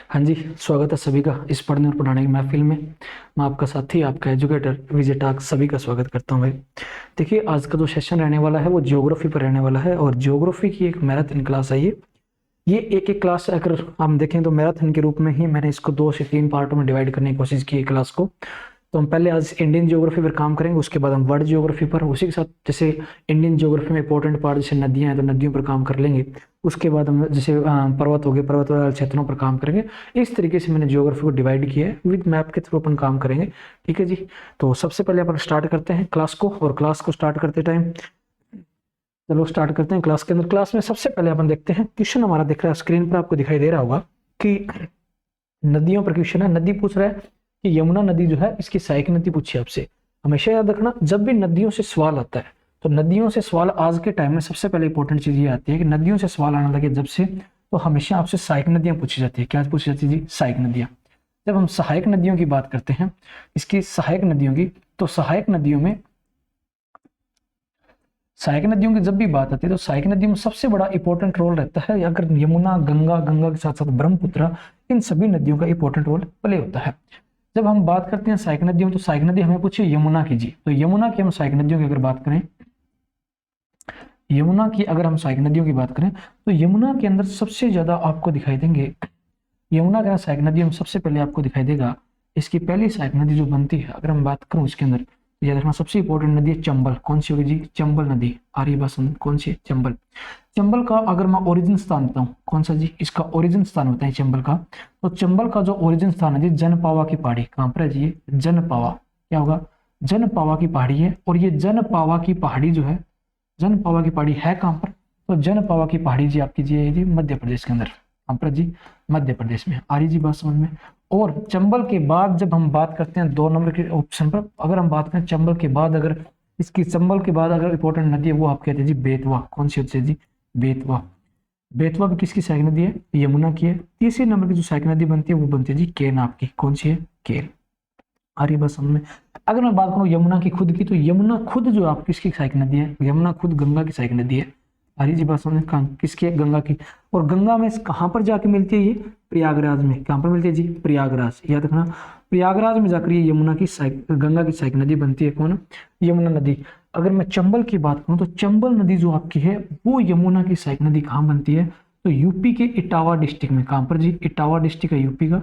हाँ जी, स्वागत है सभी का इस पढ़ने और पढ़ाने की महफिल में। मैं आपका साथी, आपका एजुकेटर विजय टाक सभी का स्वागत करता हूँ भाई। देखिए, आज का जो सेशन रहने वाला है वो ज्योग्राफी पर रहने वाला है और ज्योग्राफी की एक मैराथन क्लास है ये एक एक क्लास अगर हम देखें तो मैराथन के रूप में ही मैंने इसको 2 से 3 पार्टों में डिवाइड करने की कोशिश की है क्लास को। तो हम पहले आज इंडियन ज्योग्राफी पर काम करेंगे, उसके बाद हम वर्ल्ड ज्योग्राफी पर, उसी के साथ जैसे इंडियन ज्योग्राफी में इंपॉर्टेंट पार्ट जैसे नदियां हैं तो नदियों पर काम कर लेंगे। उसके बाद हम जैसे पर्वत हो गए, पर्वत वाले क्षेत्रों पर काम करेंगे। इस तरीके से मैंने ज्योग्राफी को डिवाइड किया है, विद मैप के थ्रू अपन काम करेंगे। ठीक है जी। तो सबसे पहले अपन स्टार्ट करते हैं क्लास को, और क्लास को स्टार्ट करते टाइम चलो स्टार्ट करते हैं क्लास के अंदर। क्लास में सबसे पहले अपन देखते हैं क्वेश्चन हमारा दिख रहा है स्क्रीन पर, आपको दिखाई दे रहा होगा कि नदियों पर क्वेश्चन है। नदी पूछ रहा है कि यमुना नदी जो है इसकी सहायक नदी पूछी आपसे। हमेशा याद रखना, जब भी नदियों से सवाल आता है तो नदियों से सवाल आज के टाइम में सबसे पहले इंपॉर्टेंट चीज ये आती है कि नदियों से सवाल आने लगे जब से, तो हमेशा आपसे सहायक नदियां पूछी जाती है। क्या पूछी जाती है जी? सहायक नदियां। जब हम सहायक नदियों की बात करते हैं, इसकी सहायक नदियों की, तो सहायक नदियों की जब भी बात आती है तो सहायक नदियों में सबसे बड़ा इंपॉर्टेंट रोल रहता है। अगर यमुना, गंगा, गंगा के साथ साथ ब्रह्मपुत्र, इन सभी नदियों का इंपॉर्टेंट रोल प्ले होता है। जब हम बात करते हैं सहायक नदियों, तो सहायक नदी हमें पूछिए यमुना की जी, तो यमुना की हम सहायक नदियों की अगर बात करें, यमुना की अगर हम सहायक नदियों की बात करें तो यमुना के अंदर सबसे ज्यादा आपको दिखाई देंगे, यमुना के सहायक नदियों में सबसे पहले आपको दिखाई देगा इसकी पहली सहायक नदी जो बनती है। अगर हम बात करूं इसके अंदर, याद रखना सबसे इंपॉर्टेंट नदी है चंबल। कौन सी होगी जी? चंबल नदी। आर्य भाषण कौन सी है? चंबल। चंबल का अगर मैं ओरिजिन स्थान बताऊं, कौन सा जी? इसका ओरिजिन स्थान होता है चंबल का। तो चंबल का जो ओरिजिन स्थान है जी, जनपावा की पहाड़ी। कहां पर है जी? ये जनपावा। क्या होगा? जनपावा की पहाड़ी है। और ये जनपावा की पहाड़ी जो है, जनपावा की पहाड़ी है कहां पर? तो जनपावा की पहाड़ी जी आपकी जी मध्य प्रदेश के अंदर। कहां पर जी? मध्य प्रदेश में। आ रही जी बात समझ में? और चंबल के बाद जब हम बात करते हैं 2 नंबर के ऑप्शन पर, अगर हम बात करें चंबल के बाद, अगर इसकी चंबल के बाद अगर इंपॉर्टेंट नदी है वो आप कहते हैं जी बेतवा। कौन सी होती है जी? बेतवा। बेतवा भी किसकी सहायक नदी है? यमुना की है। तीसरी नंबर की जो सहायक नदी बनती है वो बनती है जी केन आपकी। कौन सी है? केन। आ रही बात समझ में? अगर मैं बात करूं यमुना की खुद की, तो यमुना खुद जो आप किसकी सहायक नदी है? यमुना खुद गंगा की सहायक नदी है। आ रही जी बात समझ में? किसकी है? गंगा की। और गंगा में कहां पर जाके मिलती है ये? प्रयागराज में। कहां पर मिलती है जी? प्रयागराज। याद रखना, प्रयागराज में जाकर ये यमुना की गंगा की सहायक नदी बनती है। कौन? यमुना नदी। अगर मैं चंबल की बात करूं तो चंबल नदी जो आपकी है वो यमुना की सहायक नदी कहां बनती है? तो यूपी के इटावा डिस्ट्रिक्ट में। कहां पर जी? इटावा डिस्ट्रिक्ट है यूपी का,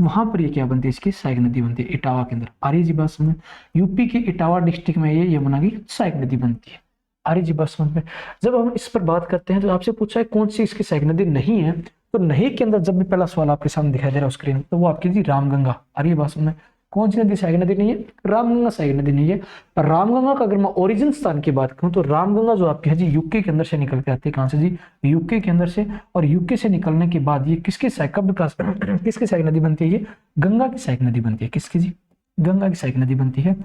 वहां पर ये क्या बनती है? इसकी सहायक नदी बनती है इटावा के अंदर। आर्य जी बात समझ में? यूपी के इटावा डिस्ट्रिक्ट में ये यमुना की सहायक नदी बनती है। आर्य जी बात समझ में? जब हम इस पर बात करते हैं तो आपसे पूछा है कौन सी इसकी सहायक नदी नहीं है, तो नहीं के अंदर जब भी पहला सवाल आपके सामने दिखाई दे रहा है स्क्रीन, तो वो आपकी जी रामगंगा। आर्य बात समझ में? कौन सी नदी सहायक नदी नहीं है? रामगंगा सहायक नदी नहीं है। रामगंगा का अगर मैं ओरिजिन स्थान की बात करूं तो रामगंगा जो आपकी है जी यूके के अंदर से निकल के आती है। कहां से जी? यूके के अंदर से। और यूके से निकलने के बाद ये किसकी सहायक, कब किसकी सहायक नदी बनती है? ये गंगा की सहायक नदी बनती है। किसकी जी? गंगा की सहायक नदी बनती है।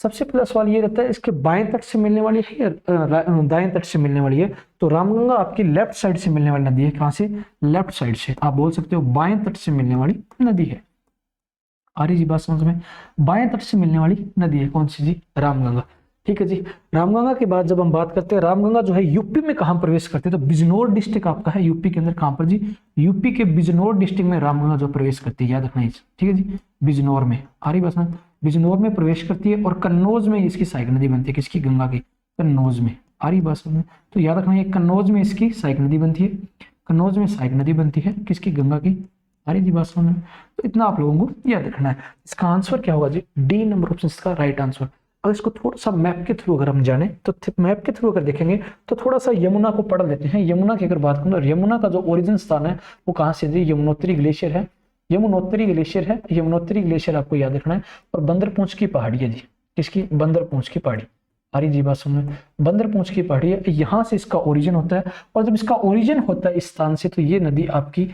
सबसे पहला सवाल ये रहता है इसके बाएं तट से मिलने वाली है या दाएं तट से मिलने वाली है? तो रामगंगा आपकी लेफ्ट साइड से मिलने वाली नदी है। कहां से? लेफ्ट साइड से। आप बोल सकते हो बाएं तट से मिलने वाली नदी है। आ रही जी बात समझ में? बाएं तट से मिलने वाली नदी है कौन सी जी? रामगंगा। ठीक है जी। रामगंगा के बाद जब हम बात करते हैं, रामगंगा जो है यूपी में कहां प्रवेश करती है? तो बिजनौर डिस्ट्रिक्ट आपका है यूपी के अंदर। कहां पर जी? यूपी के बिजनौर डिस्ट्रिक्ट में रामगंगा जो प्रवेश करती है, याद रखना। ठीक है जी, बिजनौर में। आ रही बात समझ? बिजनौर में प्रवेश करती है और कन्नौज में इसकी सहायक नदी बनती है। किसकी? गंगा की। कन्नौज में। आ रही बात समझ में? तो याद रखना ये कन्नौज में इसकी सहायक नदी बनती है। कन्नौज में सहायक नदी बनती है किसकी? गंगा की। अरे जी बात समझ में? तो इतना आप लोगों को याद रखना है। इसका आंसर क्या होगा जी? डी नंबर ऑप्शन इसका राइट आंसर। अगर इसको थोड़ा सा मैप के थ्रू अगर हम जाने तो मैप के थ्रू अगर देखेंगे तो थोड़ा सा यमुना को पढ़ लेते हैं। यमुना की अगर बात करूं तो यमुना का जो ओरिजिन स्थान है वो कहां से जी? यमुनोत्री ग्लेशियर है। यमुनोत्री ग्लेशियर है। यमुनोत्री ग्लेशियर आपको याद रखना है। और बंदरपूंछ की पहाड़ी है जी। किसकी? बंदरपूंछ की पहाड़ी। हरी जी बात समझ में? बंदरपूंछ की पहाड़ी है, यहां से इसका ओरिजिन होता है। और जब इसका ओरिजिन होता है इस स्थान से, तो ये नदी आपकी,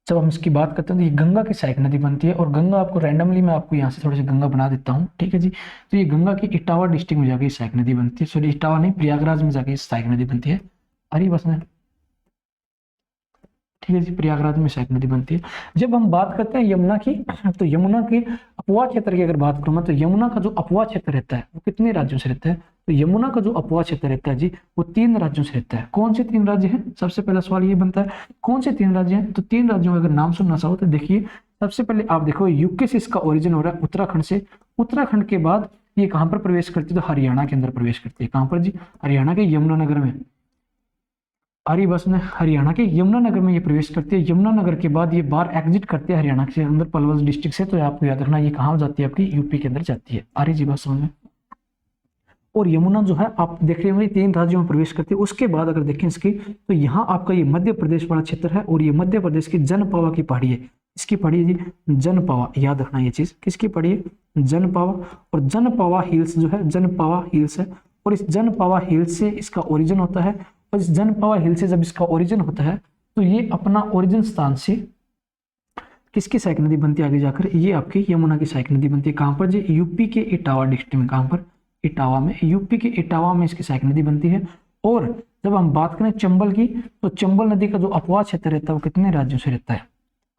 जब हम इसकी बात करते हैं तो ये गंगा की सहायक नदी बनती है। और गंगा आपको रैंडमली मैं आपको यहाँ से थोड़ी सी गंगा बना देता हूँ। ठीक है जी। तो ये गंगा की इटावा डिस्ट्रिक्ट में जाके सहायक नदी बनती है। सॉरी, इटावा नहीं, प्रयागराज में जाके सहायक नदी बनती है। अरे बस में। ठीक है जी, प्रयागराज में सहायक नदी बनती है। जब हम बात करते हैं यमुना की, तो यमुना की अपवा क्षेत्र की अगर बात करूँ मैं, तो यमुना का जो अपवा क्षेत्र रहता है वो कितने राज्यों से रहता है? तो यमुना का जो अपवाह क्षेत्र रहता है जी वो 3 राज्यों से रहता है। कौन से 3 राज्य हैं? सबसे पहला सवाल ये बनता है कौन से 3 राज्य हैं? तो 3 राज्यों का अगर नाम सुनना चाहो तो देखिए सबसे पहले आप देखो यूके से इसका ओरिजिन हो रहा है, उत्तराखंड से। उत्तराखंड के बाद ये कहां पर प्रवेश करती है? तो हरियाणा के अंदर प्रवेश करती है। कहां पर जी? हरियाणा के यमुनानगर में। आरी बस में हरियाणा के यमुनानगर में ये प्रवेश करती है। यमुनानगर के बाद ये बाहर एग्जिट करती है हरियाणा के अंदर पलवल डिस्ट्रिक्ट से। तो आपको याद रखना ये कहाँ जाती है? आपकी यूपी के अंदर जाती है। आरी जी बात समझ में? और यमुना जो है आप देख रहे होंगे 3 राज्यों में प्रवेश करती है। उसके बाद अगर देखें इसकी तो यहाँ आपका ये मध्य प्रदेश वाला क्षेत्र है और ये मध्य प्रदेश की जनपावा की पहाड़ी है। इसकी पहाड़ी है जी जनपावा, याद रखना ये चीज। किसकी पहाड़ी है? जनपावा। और जनपावा हिल्स जो है जनपावा हिल्स है और इस जनपावा हिल्स से इसका ओरिजिन होता है। और इस जनपावा हिल से जब इसका ओरिजिन होता है तो ये अपना ओरिजिन स्थान से किसकी सहायक नदी बनती है आगे जाकर? ये आपकी यमुना की सहायक नदी बनती है। कहां पर जी? यूपी के इटावा डिस्ट्रिक्ट में। कहां पर? इटावा में। यूपी के इटावा में इसकी सहायक नदी बनती है। और जब हम बात करें चंबल की तो चंबल नदी का जो अपवाह क्षेत्र रहता है वो कितने राज्यों से रहता है?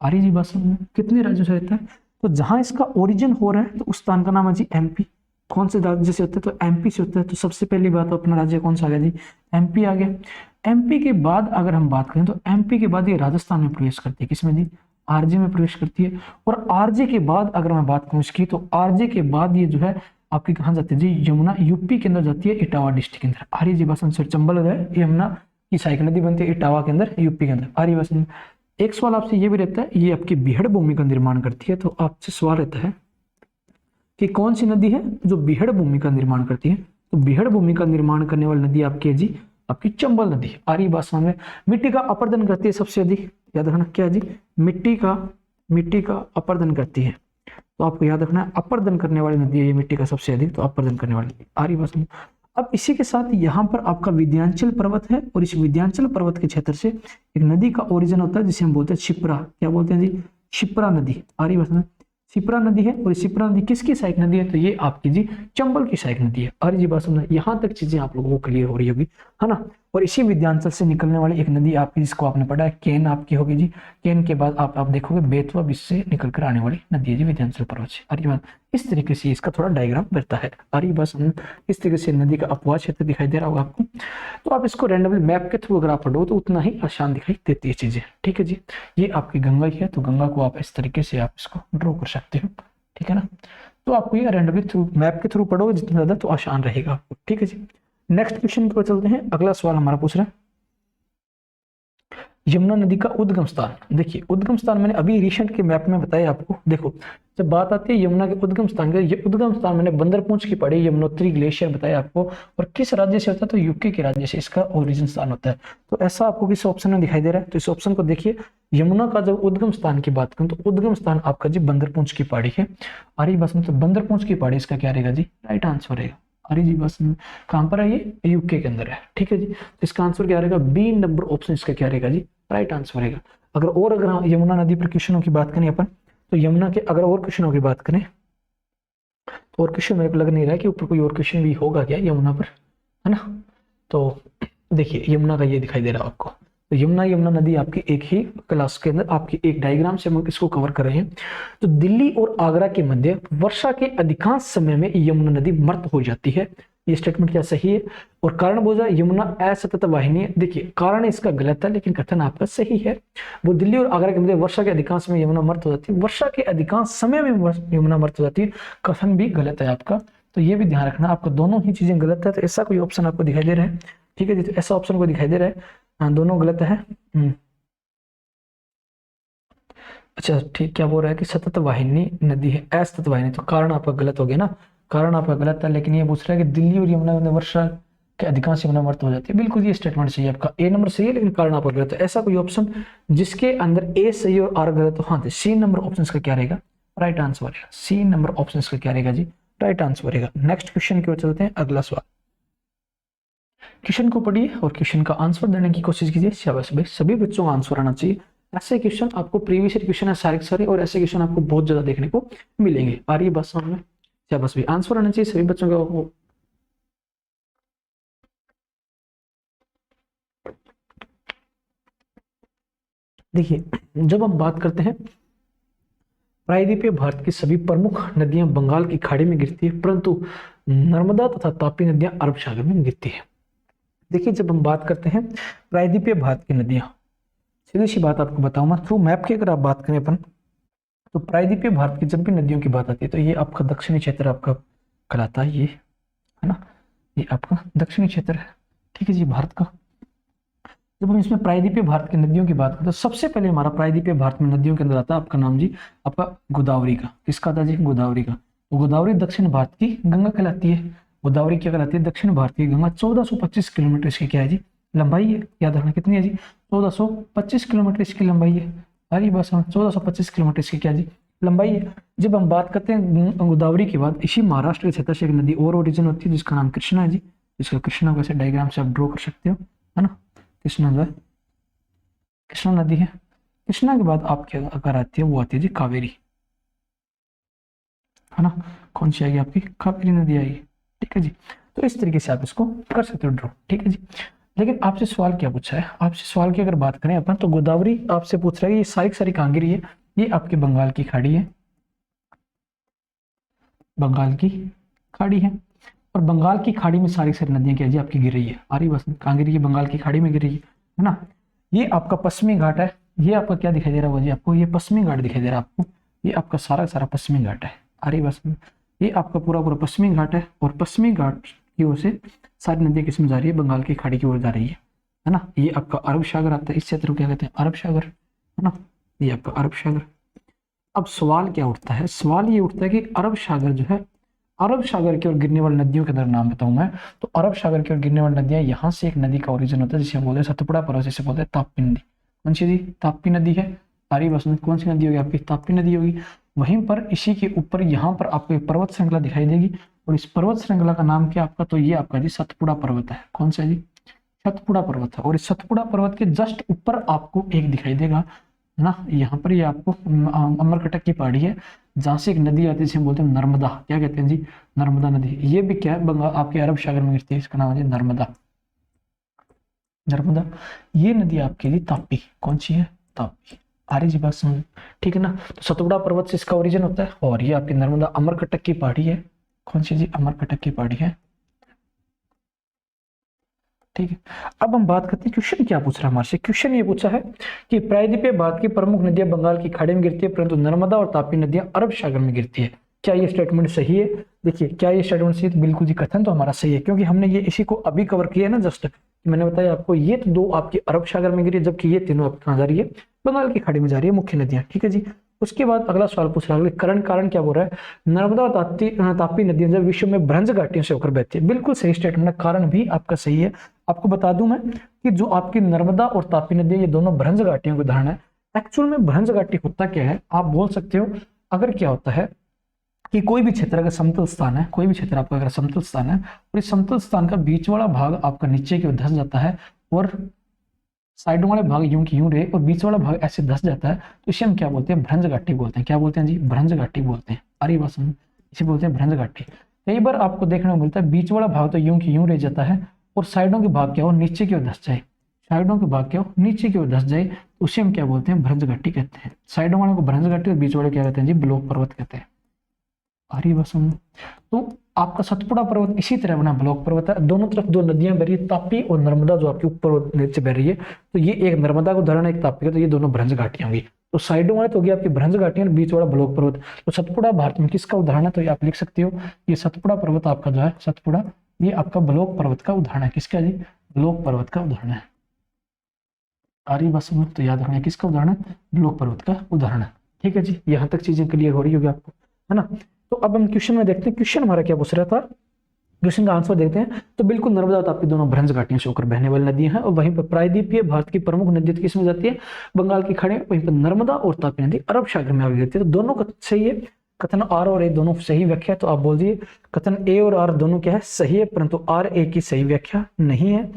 आ रही जी बात समझ में? कितने राज्यों से रहता है? तो जहां इसका ओरिजिन हो रहा है तो उस स्थान का नाम है जी एमपी। कौन से राज्य से होता है? तो एमपी से होता है। तो सबसे पहली बात तो अपना राज्य कौन सा आ गया जी? एमपी आ गया। एमपी के बाद अगर हम बात करें तो एमपी के बाद ये राजस्थान में प्रवेश करती है। किसमें जी? आरजे में प्रवेश करती है। और आरजे के बाद अगर मैं बात करूं इसकी तो आरजे के बाद ये जो है आपकी कहाँ जाती है जी? यमुना यूपी के अंदर जाती है इटावा डिस्ट्रिक्ट के अंदर। आर्य जी बसंत सर चंबल है यमुना की सहायक नदी बनती है इटावा के अंदर यूपी के अंदर। आर्य बसंत। एक सवाल आपसे ये भी रहता है ये आपकी बीहड़ भूमि का निर्माण करती है। तो आपसे सवाल रहता है कि कौन सी नदी है जो बीहड़ भूमि का निर्माण करती है? तो बीहड़ भूमि का निर्माण करने वाली नदी आपकी है जी आपकी चंबल नदी। आर्य बात समझ में? मिट्टी का अपरदन करती है सबसे अधिक। याद रखना क्या है जी? मिट्टी का अपरदन करती है। तो आपको याद रखना है अपरदन करने वाली नदी है ये मिट्टी का सबसे अधिक। तो अपरदन करने वाली आरी बस। अब इसी के साथ यहाँ पर आपका विंध्याचल पर्वत है और इस विंध्याचल पर्वत के क्षेत्र से एक नदी का ओरिजिन होता है जिसे हम बोलते हैं शिप्रा। क्या बोलते हैं जी? शिप्रा नदी। आरी बस में शिप्रा नदी है। और शिप्रा नदी किसकी सहायक नदी है? तो ये आपकी जी चंबल की सहायक नदी है। आरी जी बात समझना? यहाँ तक चीजें आप लोगों को क्लियर हो रही होगी है ना। और इसी विंध्याचल से निकलने वाली एक नदी आपकी जिसको आपने पढ़ा है केन आपकी होगी जी। केन के बाद आप देखोगे बेतवा बीच से निकल कर आने वाली नदी है जी विंध्याचल पर्वत से। आर्य बात इस तरीके से इसका थोड़ा डायग्राम बनता है। आर्य बात इस तरीके से नदी का अपवाह क्षेत्र दिखाई दे रहा होगा आपको। तो आप इसको रैंडमली मैप के थ्रू अगर आप पढ़ो तो उतना ही आसान दिखाई देती है चीजें। ठीक है जी। ये आपकी गंगा ही है तो गंगा को आप इस तरीके से आप इसको ड्रॉ कर सकते हो। ठीक है ना। तो आपको ये रैंडमली थ्रू मैप के थ्रू पढ़ोगे जितना ज्यादा तो आसान रहेगा आपको। ठीक है जी। नेक्स्ट क्वेश्चन पर चलते हैं। अगला सवाल हमारा पूछ रहा है यमुना नदी का उद्गम स्थान। देखिए उद्गम स्थान मैंने अभी रिसेंट के मैप में बताया आपको। देखो जब बात आती है यमुना के उद्गम स्थान की, ये उद्गम स्थान मैंने बंदरपूंछ की पढ़ी यमुनोत्री ग्लेशियर बताया आपको। और किस राज्य से होता है? तो यूके के राज्य से इसका ओरिजिन स्थान होता है। तो ऐसा आपको किस ऑप्शन में दिखाई दे रहा है? तो इस ऑप्शन को देखिए यमुना का जब उद्गम स्थान की बात करूं तो उद्गम स्थान आपका जी बंदरपूंछ की पहाड़ी है। आरी बस में तो बंदरपूंछ की पहाड़ी इसका क्या रहेगा जी? राइट आंसर रहेगा। अरे जी बस कहां पर है? ये यूके के अंदर है। ठीक है जी। इसका आंसर क्या रहेगा? बी नंबर ऑप्शन इसका क्या रहेगा जी? राइट आंसर रहेगा। अगर हम यमुना नदी पर क्वेश्चनों की बात करें अपन तो यमुना के अगर और क्वेश्चनों की बात करें तो और क्वेश्चन मेरे को लग नहीं रहा है कि ऊपर कोई और क्वेश्चन भी होगा क्या यमुना पर, है ना। तो देखिए यमुना का ये दिखाई दे रहा है आपको। तो यमुना नदी आपकी एक ही क्लास के अंदर आपकी एक डायग्राम से हम इसको कवर कर रहे हैं। तो दिल्ली और आगरा के मध्य वर्षा के अधिकांश समय में यमुना नदी मृत हो जाती है। ये स्टेटमेंट क्या सही है? और कारण बोझा यमुना असतत वाहिनी। देखिए कारण इसका गलत है लेकिन कथन आपका सही है। वो दिल्ली और आगरा के मध्य वर्षा के अधिकांश में यमुना मृत हो जाती है। वर्षा के अधिकांश समय में यमुना मृत हो जाती है, कथन भी गलत है आपका। तो ये भी ध्यान रखना आपको दोनों ही चीजें गलत है। तो ऐसा कोई ऑप्शन आपको दिखाई दे रहा है? ठीक है जी। तो ऐसा ऑप्शन को दिखाई दे रहा है हाँ दोनों गलत है। अच्छा ठीक। क्या बोल रहा है कि सतत वाहिनी नदी है असतत वाहिनी। तो कारण आपका गलत हो गया ना। कारण आपका गलत है लेकिन ये पूछ रहा है कि दिल्ली और यमुना में वर्षा के अधिकांश यमुना मृत हो जाती है। बिल्कुल ये स्टेटमेंट सही है आपका। ए नंबर सही है लेकिन कारण आपका गलत है। ऐसा कोई ऑप्शन जिसके अंदर ए सही और आर गलत हो? हाँ सी नंबर ऑप्शन का क्या रहेगा? राइट आंसर रहेगा। सी नंबर ऑप्शन का क्या रहेगा जी? राइट आंसर रहेगा। नेक्स्ट क्वेश्चन की ओर चलते हैं। अगला सवाल क्वेश्चन को पढ़िए और क्वेश्चन का आंसर देने की कोशिश कीजिए। शाबाश भाई सभी बच्चों का आंसर आना चाहिए। ऐसे क्वेश्चन आपको प्रीवियस क्वेश्चन है सारे सारे और ऐसे क्वेश्चन आपको बहुत ज्यादा देखने को मिलेंगे। आ रही है बात समझ में? शाबाश भाई आंसर आना चाहिए सभी बच्चों का। देखिए जब हम बात करते हैं प्रायद्वीपीय भारत की सभी प्रमुख नदियां बंगाल की खाड़ी में गिरती है, परंतु नर्मदा तथा तापी नदियां अरब सागर में गिरती है। देखिए, जब हम बात करते हैं प्रायद्वीपीय भारत की नदियां, सीधी सी बात आपको बताऊंगा थ्रू मैप की अगर आप बात करें अपन, तो प्रायद्वीपीय भारत की जब भी नदियों की बात आती है तो ये आपका दक्षिणी क्षेत्र आपका कहलाता है, ये है ना, ये आपका दक्षिणी क्षेत्र है, ठीक है जी, भारत का। जब हम इसमें प्रायद्वीपीय भारत की नदियों की बात करते हैं तो सबसे पहले हमारा प्रायद्वीपीय भारत में नदियों के अंदर आता है आपका नाम जी, आपका गोदावरी का। किसका आता जी? गोदावरी का। तो गोदावरी दक्षिण भारत की गंगा कहलाती है। गोदावरी क्या कहलाती है? दक्षिण भारत की गंगा। 1425 किलोमीटर इसकी क्या है जी? लंबाई है। याद रखना कितनी है जी? 1425 किलोमीटर इसकी लंबाई है। अरे बस 1425 किलोमीटर इसकी क्या जी? लंबाई है। जब हम बात करते हैं गोदावरी के बाद इसी महाराष्ट्र के क्षेत्र से एक नदी और ओरिजिन होती है जिसका नाम कृष्णा है जी। जिसका कृष्णा वैसे डायग्राम से आप ड्रॉ कर सकते हो, है ना। कृष्णा जो है, कृष्णा नदी है। कृष्णा के बाद आपके अगर आती है वो आती है जी कावेरी, है ना। कौन सी आएगी आपकी? कावेरी नदी आएगी, ठीक है जी। तो इस तरीके से आप इसको कर सकते हो ड्रॉ, ठीक है जी। लेकिन आपसे सवाल क्या पूछा है? आपसे सवाल की अगर बात करें अपन तो गोदावरी आपसे पूछ रहा है ये सारी कहाँ गिरी है? ये आपके बंगाल की खाड़ी है, बंगाल की खाड़ी है। और बंगाल की खाड़ी में सारी नदियां क्या जी आपकी गिर रही है? आ रही बस कहाँ गिर रही है? बंगाल की खाड़ी में गिर रही है ना। ये आपका पश्चिमी घाट है। ये आपका क्या दिखाई दे रहा है जी आपको? ये पश्चिमी घाट दिखाई दे रहा है आपको। ये आपका सारा पश्चिमी घाट है। आ रही बस, ये आपका पूरा पश्चिमी घाट है। और पश्चिमी घाट की ओर से सारी नदियां किस में जा रही है? बंगाल की खाड़ी की ओर जा रही है ना। ये आपका अरब सागर आता है, इस क्षेत्र को क्या कहते हैं? अरब सागर, है ना। ये आपका अरब सागर। अब सवाल क्या उठता है? सवाल ये उठता है कि अरब सागर जो है, अरब सागर की ओर गिरने वाली नदियों के अंदर नाम बताऊं मैं तो अरब सागर की ओर गिरने वाली नदियां, यहाँ से एक नदी का ओरिजिन होता है जिसे हम बोलते हैं सतपुड़ा पर्वत, जिसे बोलते हैं ताप्ती नदी। कौन सी जी? ताप्ती नदी है। आरी बसंत कौन सी नदी होगी आपकी? ताप्ती नदी होगी। वहीं पर इसी के ऊपर यहाँ पर आपको एक पर्वत श्रृंखला दिखाई देगी और इस पर्वत श्रृंखला का नाम क्या आपका? तो ये आपका जी सतपुड़ा पर्वत है। कौन सा जी? सतपुड़ा पर्वत है। और इस सतपुड़ा पर्वत के जस्ट ऊपर आपको एक दिखाई देगा ना, यहाँ पर ये आपको अमरकटक की पहाड़ी है जहां से एक नदी आती है जिसे बोलते हैं नर्मदा। क्या कहते हैं जी? नर्मदा नदी। ये भी क्या है? बंगाल आपके अरब सागर में गिरती है, इसका नाम है नर्मदा। नर्मदा ये नदी आपकी जी ताप्ती। कौन सी है? ताप्ती। आर्य जी बात समझ, ठीक है ना। तो सतपुड़ा पर्वत से इसका ओरिजिन होता है और ये आपकी नर्मदा अमरकटक की पहाड़ी है। कौन सी जी? अमरकटक की पहाड़ी है, ठीक है। अब हम बात करते हैं क्वेश्चन क्या पूछ रहा है हमारे से। क्वेश्चन ये पूछा है कि प्रायद्वीपीय भारत की प्रमुख नदियां बंगाल की खाड़ी में गिरती है परंतु नर्मदा और तापी नदियां अरब सागर में गिरती है। क्या ये स्टेटमेंट सही है? देखिए, क्या ये स्टेटमेंट सही है? तो बिल्कुल जी, कथन तो हमारा सही है क्योंकि हमने ये इसी को अभी कवर किया है ना। जस्ट मैंने बताया आपको, ये तो दो आपकी अरब सागर में गिरी है जबकि ये तीनों आपकी कहाँ जा रही है? बंगाल की खाड़ी में जा रही है मुख्य नदियां, ठीक है जी। उसके बाद अगला सवाल पूछ रहा है कारण क्या बोल रहा है? नर्मदा और तापी नदियां जब विश्व में भ्रंश घाटियों से होकर बहती है। बिल्कुल सही स्टेटमेंट है, कारण भी आपका सही है। आपको बता दूं मैं कि जो आपकी नर्मदा और तापी नदियां ये दोनों भ्रंश घाटियों के उदाहरण है। एक्चुअल में भ्रंश घाटी होता क्या है आप बोल सकते हो? अगर क्या होता है कि कोई भी क्षेत्र अगर समतल स्थान है, कोई भी क्षेत्र आपका अगर समतल स्थान है और इस समतल स्थान का बीच वाला भाग आपका नीचे की ओर धंस जाता है और साइडों वाले भाग यूं की यूं रहे और बीच वाला भाग ऐसे धंस जाता है तो इसे हम क्या बोलते हैं? भ्रंश घाटी बोलते हैं। क्या बोलते हैं जी? भ्रंश घाटी बोलते हैं। अरे बस इसे बोलते हैं भ्रंश घाटी। कई बार आपको देखने को मिलता है बीच वाला भाग तो यूं की यूं रह जाता है और साइडों के भाग क्या हो? नीचे की ओर धंस जाए। साइडों के भाग क्या हो? नीचे की ओर धंस जाए तो उसे हम क्या बोलते हैं? भ्रंश घाटी कहते हैं। साइडों वाले को भ्रंश घाटी और बीच वाले क्या कहते हैं जी? ब्लॉक पर्वत कहते हैं। हरी बसम। तो आपका सतपुड़ा पर्वत इसी तरह बना ब्लॉक पर्वत है। दोनों तरफ दो नदियां बह रही है, तापी और नर्मदा जो आपके ऊपर नीचे बह रही है। तो ये एक नर्मदा का उदाहरण है, एक तापी का। तो ये दोनों भ्रंश घाटियां होंगी। तो साइडों वाले तो होगी आपकी भ्रंश घाटियां और बीच वाला ब्लॉक पर्वत। तो सतपुड़ा भारत में किसका उदाहरण है? तो ये आप लिख सकते हो, ये सतपुड़ा पर्वत आपका जो है सतपुड़ा, ये आपका ब्लॉक पर्वत का उदाहरण है। किसका जी? ब्लॉक पर्वत का उदाहरण है। आरी बसम। तो याद रखना किसका उदाहरण है? ब्लॉक पर्वत का उदाहरण है, ठीक है जी। यहाँ तक चीजें क्लियर हो रही होगी आपको, है ना। तो अब हम क्वेश्चन में देखते हैं, क्वेश्चन हमारा क्या पूछ रहा था, क्वेश्चन का आंसर देखते हैं। तो बिल्कुल नर्मदा और तापी दोनों भ्रंश घाटियों से होकर बहने वाली नदियां हैं और वहीं पर प्रायद्वीपीय भारत की प्रमुख नदी किस में जाती है? बंगाल की खाड़ी में। वहीं पर नर्मदा और तापी नदी अरब सागर में आगे गिरती है। तो दोनों का सही है। कथन आर और ए दोनों सही व्याख्या। तो आप बोल दिए कथन ए और आर दोनों क्या है? सही है, परंतु आर ए की सही व्याख्या नहीं है।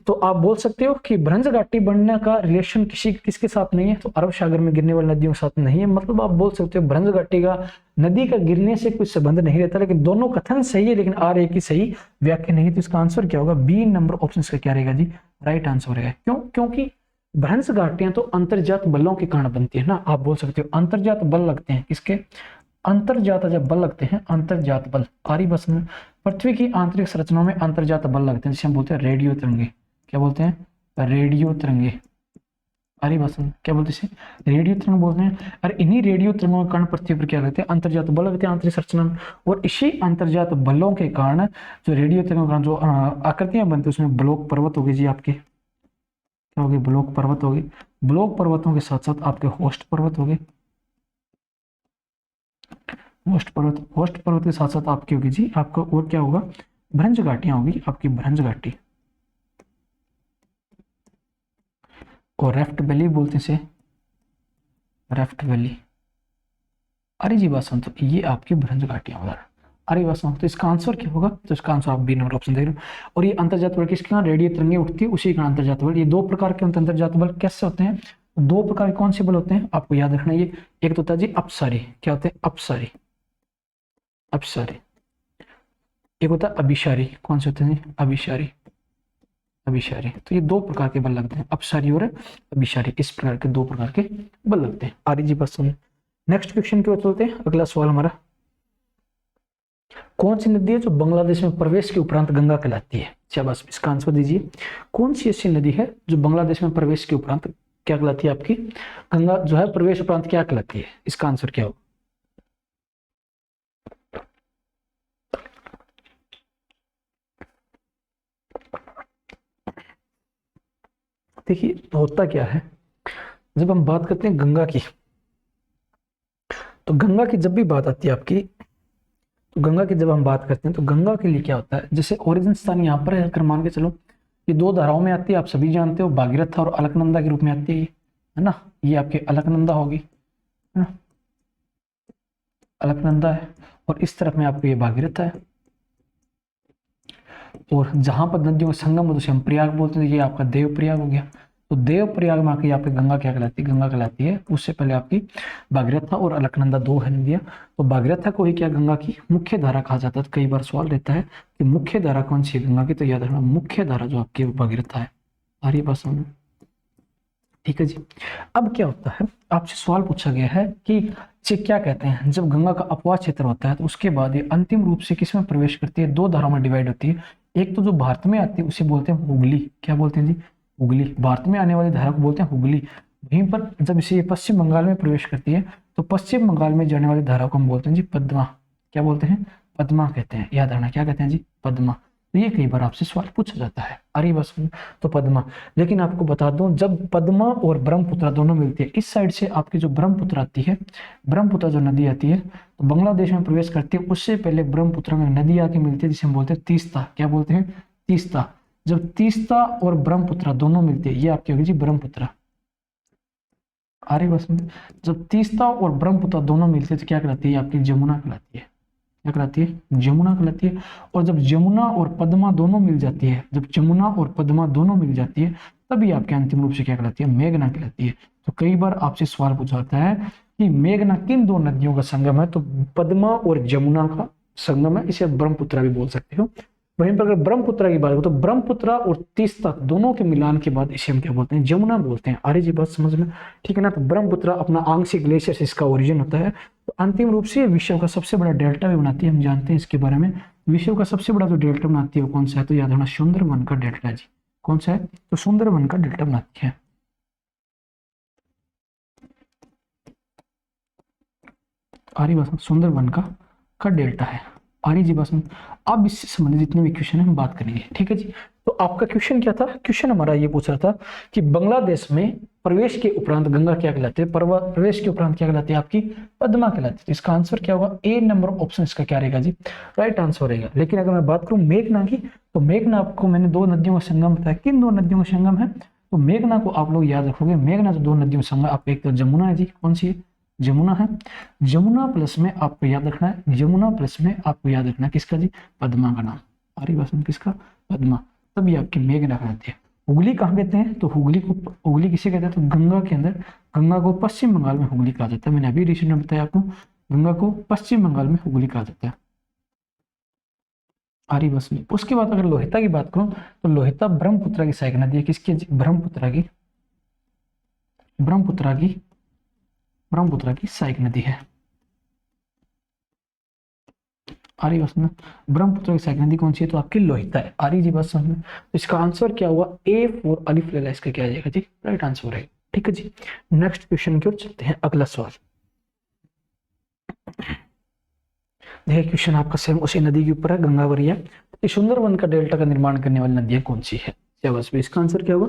तो आप बोल सकते हो कि भ्रंश घाटी बनने का रिलेशन किसके साथ नहीं है? तो अरब सागर में गिरने वाली नदियों के साथ नहीं है। मतलब आप बोल सकते हो भ्रंश घाटी का नदी का गिरने से कोई संबंध नहीं रहता। लेकिन दोनों कथन सही है लेकिन आर ए की सही व्याख्या नहीं। तो इसका आंसर क्या होगा? बी नंबर ऑप्शन का क्या रहेगा जी? राइट आंसर रहेगा। क्यों? क्योंकि भ्रंश घाटियां तो अंतर्जात बलों के कारण बनती है ना, आप बोल सकते हो अंतर्जात बल लगते हैं, किसके, अंतर्जात जब बल लगते हैं, अंतर्जात बल आरी बस में पृथ्वी की आंतरिक संरचनाओं में अंतर्जात बल लगते हैं, जिसे हम बोलते हैं रेडियो तरंगे, क्या बोलते हैं, रेडियो तरंगे, आरी बस में क्या बोलते हैं, रेडियो तरंग बोलते हैं। और इन्हीं रेडियो तरंगों के कारण पृथ्वी पर क्या लगते हैं, अंतर्जात बल लगते हैं आंतरिक संरचना में, और इसी अंतर्जात बलों के कारण जो रेडियो तरंगों के कारण जो आकृतियां बनती है उसमें ब्लॉक पर्वत होगी जी, आपके क्या होगी, ब्लॉक पर्वत होगी, ब्लॉक पर्वतों के साथ साथ आपके होस्ट पर्वत होगी, होस्ट पर्वत के साथ साथ आपकी होगी जी, आपका और क्या होगा, भ्रंश घाटियां होगी आपकी, भ्रंश घाटी, और रेफ्ट वैली बोलते हैं इसे, रेफ्ट वैली, अरे जी बात सुन, तो ये आपकी भ्रंश घाटियां होगा, अरे बात सुन, तो इसका आंसर क्या होगा, तो इसका आंसर आप बी नंबर ऑप्शन देख रहे हो। और ये अंतर्जात बल किसके कारण, रेडियो तरंगे उठती है उसी का अंतर्जात बल। ये दो प्रकार के अंतर्जात बल कैसे होते हैं, दो प्रकार के कौन से बल होते हैं आपको याद रखना, ये एक तो होता है जी अपसारी, क्या होते हैं अपसारी, अपसारी, एक होता है अभिसारी, कौन से होते हैं जी, अभिसारी, अभिसारी। तो ये दो प्रकार के बल लगते हैं, अपसारी और अभिसारी, इस प्रकार के दो प्रकार के बल लगते हैं। आर्य जी बात सुन, नेक्स्ट क्वेश्चन की ओर चलते हैं। अगला सवाल हमारा, कौन सी नदी है जो बांग्लादेश में प्रवेश के उपरांत गंगा कहलाती है, अच्छा बस इसका आंसर दीजिए, कौन सी ऐसी नदी है जो बांग्लादेश में प्रवेश के उपरांत क्या कहलाती है, आपकी गंगा जो है प्रवेश उपरांत क्या कहलाती है, इसका आंसर क्या होगा। देखिए होता क्या है, जब हम बात करते हैं गंगा की, तो गंगा की जब भी बात आती है आपकी, तो गंगा की जब हम बात करते हैं तो गंगा के लिए क्या होता है, जैसे ओरिजिन स्थान यहाँ पर है, अगर मान के चलो ये दो धाराओं में आती है, आप सभी जानते हो, भागीरथ और अलकनंदा के रूप में आती है ना, ये आपके अलकनंदा होगी, है ना, अलकनंदा है, और इस तरफ में आपको ये भागीरथ है, और जहां पर नदियों का संगम है उसे हम प्रयाग बोलते हैं, ये आपका देव प्रयाग हो गया। तो देव प्रयाग में आके आपकी गंगा क्या कहलाती है, गंगा कहलाती है। उससे पहले आपकी भागीरथ और अलकनंदा दो है नदियां, तो भागीरथ को ही क्या गंगा की मुख्य धारा कहा जाता है। तो कई बार सवाल रहता है कि मुख्य धारा कौन सी है गंगा की, तो याद रखना मुख्य धारा जो आपकी भागीरथ है। आ रही बात समझ में, ठीक है जी। अब क्या होता है, आपसे सवाल पूछा गया है कि क्या कहते हैं, जब गंगा का अपवाह क्षेत्र होता है तो उसके बाद ये अंतिम रूप से किसमें प्रवेश करती है, दो धाराओं में डिवाइड होती है। एक तो जो भारत में आती है उसे बोलते हैं हुगली, क्या बोलते हैं जी, हुगली, भारत में आने वाली धारा को बोलते हैं हुगली। वहीं पर जब इसे पश्चिम बंगाल में प्रवेश करती है तो पश्चिम बंगाल में जाने वाली धारा को हम बोलते हैं जी पद्मा, क्या बोलते हैं, पद्मा कहते हैं, याद रखना क्या कहते हैं जी, पद्मा। तो ये कई बार आपसे सवाल पूछा जाता है, अरे बस तो पद्मा। लेकिन आपको बता दूं, जब पद्मा और ब्रह्मपुत्र दोनों मिलती है, इस साइड से आपकी जो ब्रह्मपुत्र आती है, ब्रह्मपुत्र जो नदी आती है तो बांग्लादेश में प्रवेश करती है, उससे पहले ब्रह्मपुत्र में नदी आके मिलती है जिसे हम बोलते हैं तीस्ता, क्या बोलते हैं, तीस्ता। जब तीस्ता और ब्रह्मपुत्र दोनों मिलते हैं, ये आपकी होगी जी ब्रह्मपुत्र, अरे बस जब तीस्ता और ब्रह्मपुत्र दोनों मिलते हैं तो क्या कहलाती है, आपकी जमुना कहलाती है, क्या कहलाती है, जमुना कहलाती है। और जब जमुना और पद्मा दोनों मिल जाती है, जब जमुना और पद्मा दोनों मिल जाती है तभी आपके अंतिम रूप से क्या कहलाती है, मेघना कहलाती है। तो कई बार आपसे सवाल पूछा जाता है कि मेघना किन दो नदियों का संगम है, तो पद्मा और जमुना का संगम है, इसे ब्रह्मपुत्र भी बोल सकते हो। वहीं पर अगर ब्रह्मपुत्र की बात हो तो ब्रह्मपुत्र और तीस्ता दोनों के मिलान के बाद इसे हम क्या बोलते हैं, जमुना बोलते हैं। अरे जी बात समझ में, ठीक है ना। तो ब्रह्मपुत्र अपना आंशिक ग्लेशियर से इसका ओरिजिन होता है। तो अंतिम रूप से विश्व का सबसे बड़ा डेल्टा भी बनाती है, हम जानते हैं इसके बारे में। विश्व का सबसे बड़ा जो डेल्टा बनाती है वो कौन सा है, तो याद रखना सुंदरबन का डेल्टा जी, कौन सा है, तो सुंदरबन का डेल्टा बनाती है। आरी बात सुंदरबन का डेल्टा है। आरी जी बात, अब इससे संबंधित जितने भी क्वेश्चन है हम बात करेंगे, ठीक है जी। तो आपका क्वेश्चन क्या था, क्वेश्चन हमारा ये पूछ रहा था कि बांग्लादेश में प्रवेश के उपरांत गंगा क्या कहलाती है, प्रवेश के उपरांत क्या कहलाती है, आपकी पद्मा कहलाती है। तो इसका आंसर क्या होगा, ए नंबर ऑप्शन इसका क्या रहेगा जी, राइट आंसर रहेगा। लेकिन अगर मैं बात करूं मेघना की, तो मेघना आपको मैंने दो नदियों का संगम बताया, किन दो नदियों का संगम है, तो मेघना को आप लोग याद रखोगे, मेघना जो दो नदियों का संगम, आप एक तो जमुना है जी, कौन सी है, जमुना है। जमुना प्लस में आपको याद रखना है, जमुना प्लस में आपको याद रखना है किसका जी, पद्मा का नाम। आरी भाषण किसका, पद्मा, तभी आपकी मेघना कहते हैं। हुगली कहाँ कहते हैं, तो हुगली को, हुगली किसे कहते हैं, तो गंगा के अंदर, गंगा को पश्चिम बंगाल में हुगली कहा जाता है। मैंने अभी रिसेंट में बताया आपको, गंगा को पश्चिम बंगाल में हुगली कहा जाता है। आरी बस में उसके बाद अगर लोहिता की बात करूं तो लोहिता ब्रह्मपुत्र की सहायक नदी है, किसकी, ब्रह्मपुत्र की, ब्रह्मपुत्रा की सहायक नदी है। आ रही बात समझ? ब्रह्मपुत्र की सहायक नदी कौन सी है? तो आपकी लोहिता है। आ रही जी बात समझ में? तो इसका आंसर क्या हुआ? ए फॉर अलिफ लैला, इसका क्या आ जाएगा जी? राइट आंसर है। ठीक है जी, नेक्स्ट क्वेश्चन की ओर चलते हैं। अगला सवाल देखिए, क्वेश्चन आपका सेम उसी नदी के ऊपर है, गंगावरिया। सुंदरवन का डेल्टा का निर्माण करने वाली नदियां कौन सी है? इसका आंसर क्या होगा?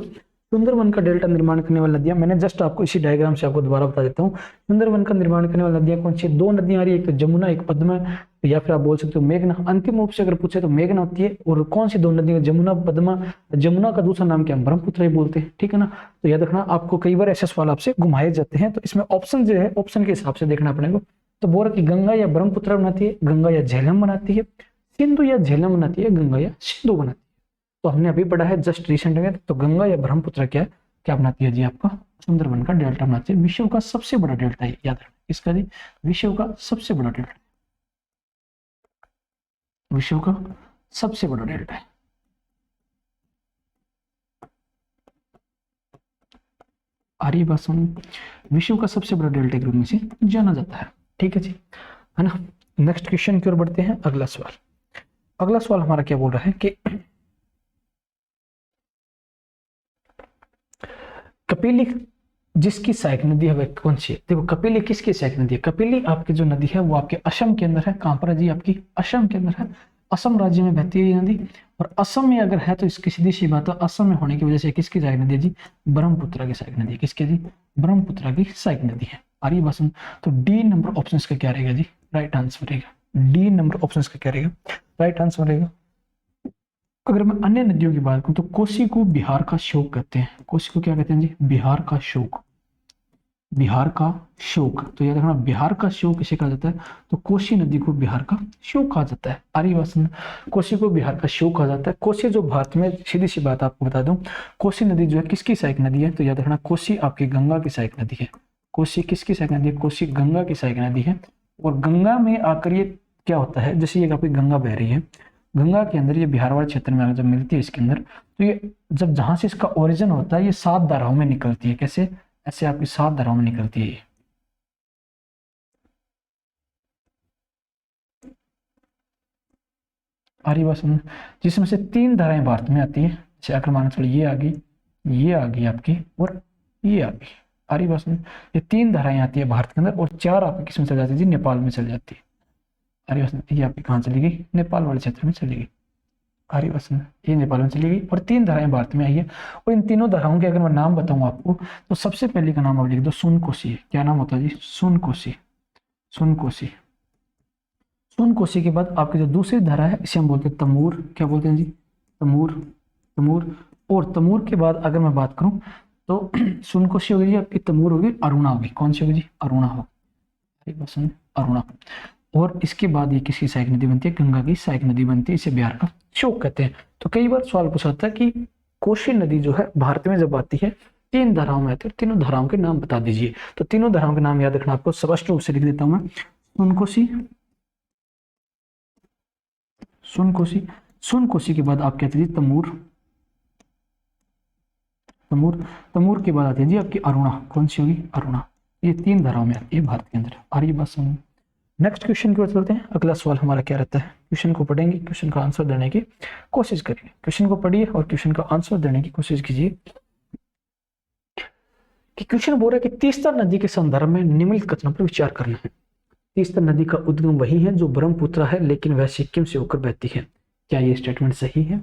सुंदरवन का डेल्टा निर्माण करने वाली नदियां, मैंने जस्ट आपको इसी डायग्राम से आपको दोबारा बता देता हूँ। सुंदरवन का निर्माण करने वाली नदियां कौन सी है? दो नदियां आ रही है, एक तो जमुना, एक पद्मा, या फिर आप बोल सकते हो मेघना। अंतिम रूप से अगर पूछे तो मेघना होती है। और कौन सी दो नदियां? जमुना, पद्मा। जमुना का दूसरा नाम क्या? ब्रह्मपुत्र ही बोलते हैं। ठीक है ना? तो याद रखना, आपको कई बार ऐसे सवाल आपसे घुमाए जाते हैं, तो इसमें ऑप्शन जो है, ऑप्शन के हिसाब से देखना पड़ेगा। तो बोल रहा कि गंगा या ब्रह्मपुत्र बनाती है, गंगा या झेलम बनाती है, सिंधु या झेलम बनाती है, गंगा या सिंधु बनाती है। तो हमने अभी पढ़ा है जस्ट रिसेंट में, तो गंगा या ब्रह्मपुत्र क्या बनाती है जी? आपका सुंदरवन का डेल्टा बनाती है। विश्व का सबसे बड़ा डेल्टा है, याद रखना इसका जी, विश्व का सबसे बड़ा डेल्टा, विश्व का सबसे बड़ा डेल्टा है। आर्य बात समझ? विश्व का सबसे बड़ा डेल्टा के रूप में से जाना जाता है। ठीक है जी, है ना? नेक्स्ट क्वेश्चन की ओर बढ़ते हैं। अगला सवाल हमारा क्या बोल रहा है कि कपिली जिसकी सहायक नदी है वह कौन सी है? देखो, कपिली किसकी सहायक नदी है? कपिली आपकी जो नदी है वो आपके असम के अंदर है। कहां पर है जी? आपकी असम के अंदर है। असम राज्य में बहती है ये नदी। और असम में अगर है तो इसकी सीधी सी बात है, असम में होने की वजह से किसकी सहायक नदी है जी? ब्रह्मपुत्र की सहायक नदी है। किसकी जी? ब्रह्मपुत्र की सहायक नदी है। आर्य बसन, तो डी नंबर ऑप्शन का क्या रहेगा जी? राइट आंसर रहेगा। डी नंबर ऑप्शन का क्या रहेगा? राइट आंसर रहेगा। अगर मैं अन्य नदियों की बात करूं तो कोसी को बिहार का शोक कहते हैं। कोसी को क्या कहते हैं जी? बिहार का शोक। बिहार का शोक, तो याद रखना, बिहार का शोक किसे कहा जाता है? तो कोसी नदी को बिहार का शोक कहा जाता है। आर्यवासन, कोसी को बिहार का शोक कहा जाता है। कोसी जो भारत में, सीधी सी बात आपको बता दूं, कोसी नदी जो है किसकी सहायक नदी है? तो याद रखना, कोसी आपकी गंगा की सहायक नदी है। कोसी किसकी सहायक नदी है? कोसी गंगा की सहायक नदी है। और गंगा में आकर ये क्या होता है, जैसे ये आपकी गंगा बह रही है, गंगा के अंदर ये बिहार वाले क्षेत्र में जब मिलती है इसके अंदर, तो ये जब जहां से इसका ओरिजिन होता है, ये 7 धाराओं में निकलती है। कैसे? ऐसे आपकी 7 धाराओं में निकलती है ये। आर्य बात समझ? जिसमें से 3 धाराएं भारत में आती है। जैसे अगर मान चलो ये आ गई, ये आ गई आपकी, और ये आ गई। आर्य बात समझ? ये 3 धाराएं आती है भारत के अंदर, और 4 आपकी किस में चल जाती है जी? नेपाल में चल जाती है। आर्य बात समझ? ये आपकी कहाँ चली गई? नेपाल वाले क्षेत्र में चली गई। आर्य बात समझ? ये नेपाल में चली गई, और 3 धाराएं भारत में आई है। और इन तीनों धाराओं के अगर मैं नाम बताऊं आपको, तो सबसे पहले का नाम आप लिख दो, सुनकोसी है। क्या नाम होता है जी? सुनकोसी। सुनकोसी। सुनकोसी के बाद आपकी जो दूसरी धारा है, इसे हम बोलते हैं तमूर। क्या बोलते हैं जी? तमूर। तमूर। और तमूर के बाद अगर मैं बात करूं तो सुनकोसी होगी जी आपकी, तमूर होगी, अरुणा होगी। कौन सी होगी जी? अरुणा होगी। अरुणा। और इसके बाद ये किसकी सहायक नदी बनती है? गंगा की सहायक नदी बनती है। इसे बिहार का शोक कहते हैं। तो कई बार सवाल पूछा जाता है कि कोसी नदी जो है भारत में जब आती है 3 धाराओं में आती है, तीनों धाराओं के नाम बता दीजिए। तो तीनों धाराओं के नाम याद रखना आपको, स्पष्ट रूप से लिख देता हूं मैं। सुनकोसी, सुनकोसी, सुनकोसी के बाद आप कहते हैं तमूर। तमूर। तमूर के बाद आती है जी आपकी अरुणा। कौन सी होगी? अरुणा। ये 3 धाराओं में आती है भारत के अंदर। आ रही बात समझ? नेक्स्ट क्वेश्चन की ओर चलते हैं। अगला सवाल हमारा क्या रहता है? क्वेश्चन को पढ़ेंगे, क्वेश्चन का आंसर देने की कोशिश करेंगे। क्वेश्चन को पढ़िए और क्वेश्चन का आंसर देने की कोशिश कीजिए। कि क्वेश्चन बोल रहा है कि तीस्ता नदी के संदर्भ में निम्नलिखित कथनों पर विचार करना है। तीस्ता नदी का उद्गम वही है जो ब्रह्मपुत्र है, लेकिन वह सिक्किम से होकर बहती है। क्या ये स्टेटमेंट सही है?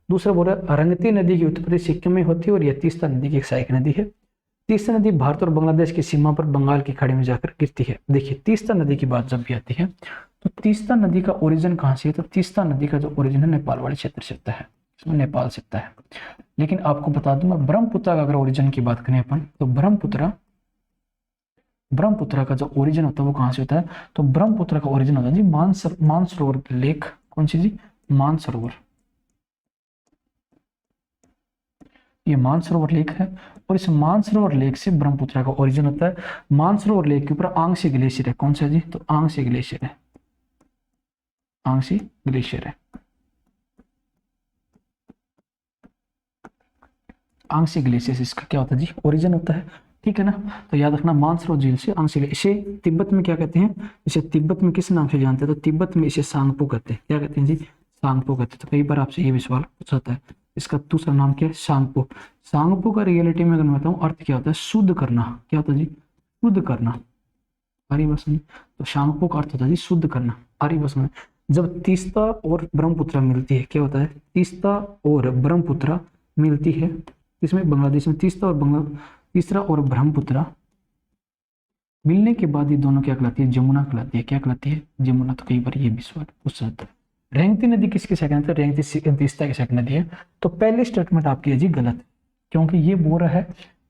दूसरा बोल रहा है अरंगती नदी की उत्पत्ति सिक्किम में होती है और यह तीस्ता नदी की एक सहायक नदी है। तीस्ता नदी भारत और बांग्लादेश की सीमा पर बंगाल की खाड़ी में जाकर गिरती है। देखिए, तीस्ता नदी की बात जब भी आती है तो तीस्ता नदी का ओरिजिन कहाँ से है? तो तीस्ता नदी का जो ओरिजिन है नेपाल वाले क्षेत्र से होता है, इसमें नेपाल से होता है। लेकिन आपको बता दूंगा, ब्रह्मपुत्र का अगर ओरिजिन की बात करें अपन, तो ब्रह्मपुत्र का जो ओरिजिन होता है वो कहाँ से होता है? तो ब्रह्मपुत्र का ओरिजिन होता है जी मानसरोवर लेक। कौन सी जी? मानसरोवर। ये मानसरोवर लेक है, और इस मानसरोवर लेक से ब्रह्मपुत्र का ओरिजिन होता है। मानसरोवर लेक के ऊपर आंगसी ग्लेशियर है। कौन सा जी? तो आंगसी ग्लेशियर है। आंगसी ग्लेशियर है। आंगसी ग्लेशियर से इसका क्या होता है जी? ओरिजिन होता है। ठीक है ना। तो याद रखना मानसरोवर झील से आंशिक, इसे तिब्बत में क्या कहते हैं, इसे तिब्बत में किस नाम से जानते हैं, तो तिब्बत में इसे सांगपो कहते हैं। क्या कहते हैं जी, सांगपो कहते हैं। तो कई बार आपसे ये भी सवाल पूछा जाता है, इसका दूसरा नाम क्या है, सांगपो। सांगपो का रियलिटी में अगर मैं बताऊं अर्थ क्या होता है, शुद्ध करना। क्या होता है जी, शुद्ध करना। आर्य भाषा में तो सांगपो का अर्थ होता है जी शुद्ध करना। आर्य भाषा में जब तीस्ता और ब्रह्मपुत्र मिलती है, क्या होता है, तीस्ता और ब्रह्मपुत्र मिलती है, इसमें बांग्लादेश में तीस्ता और तीसरा और ब्रह्मपुत्र मिलने के बाद ये दोनों क्या कहलाती है, जमुना कहलाती है। क्या कहलाती है, जमुना। तो कई बार ये भी सवाल पूछ सकता है। रेंगती नदी किसकी सेकंड है, रेंगती तीस्ता की सेकंड नदी है। तो पहले स्टेटमेंट आपकी है जी गलत, क्योंकि ये बोल रहा है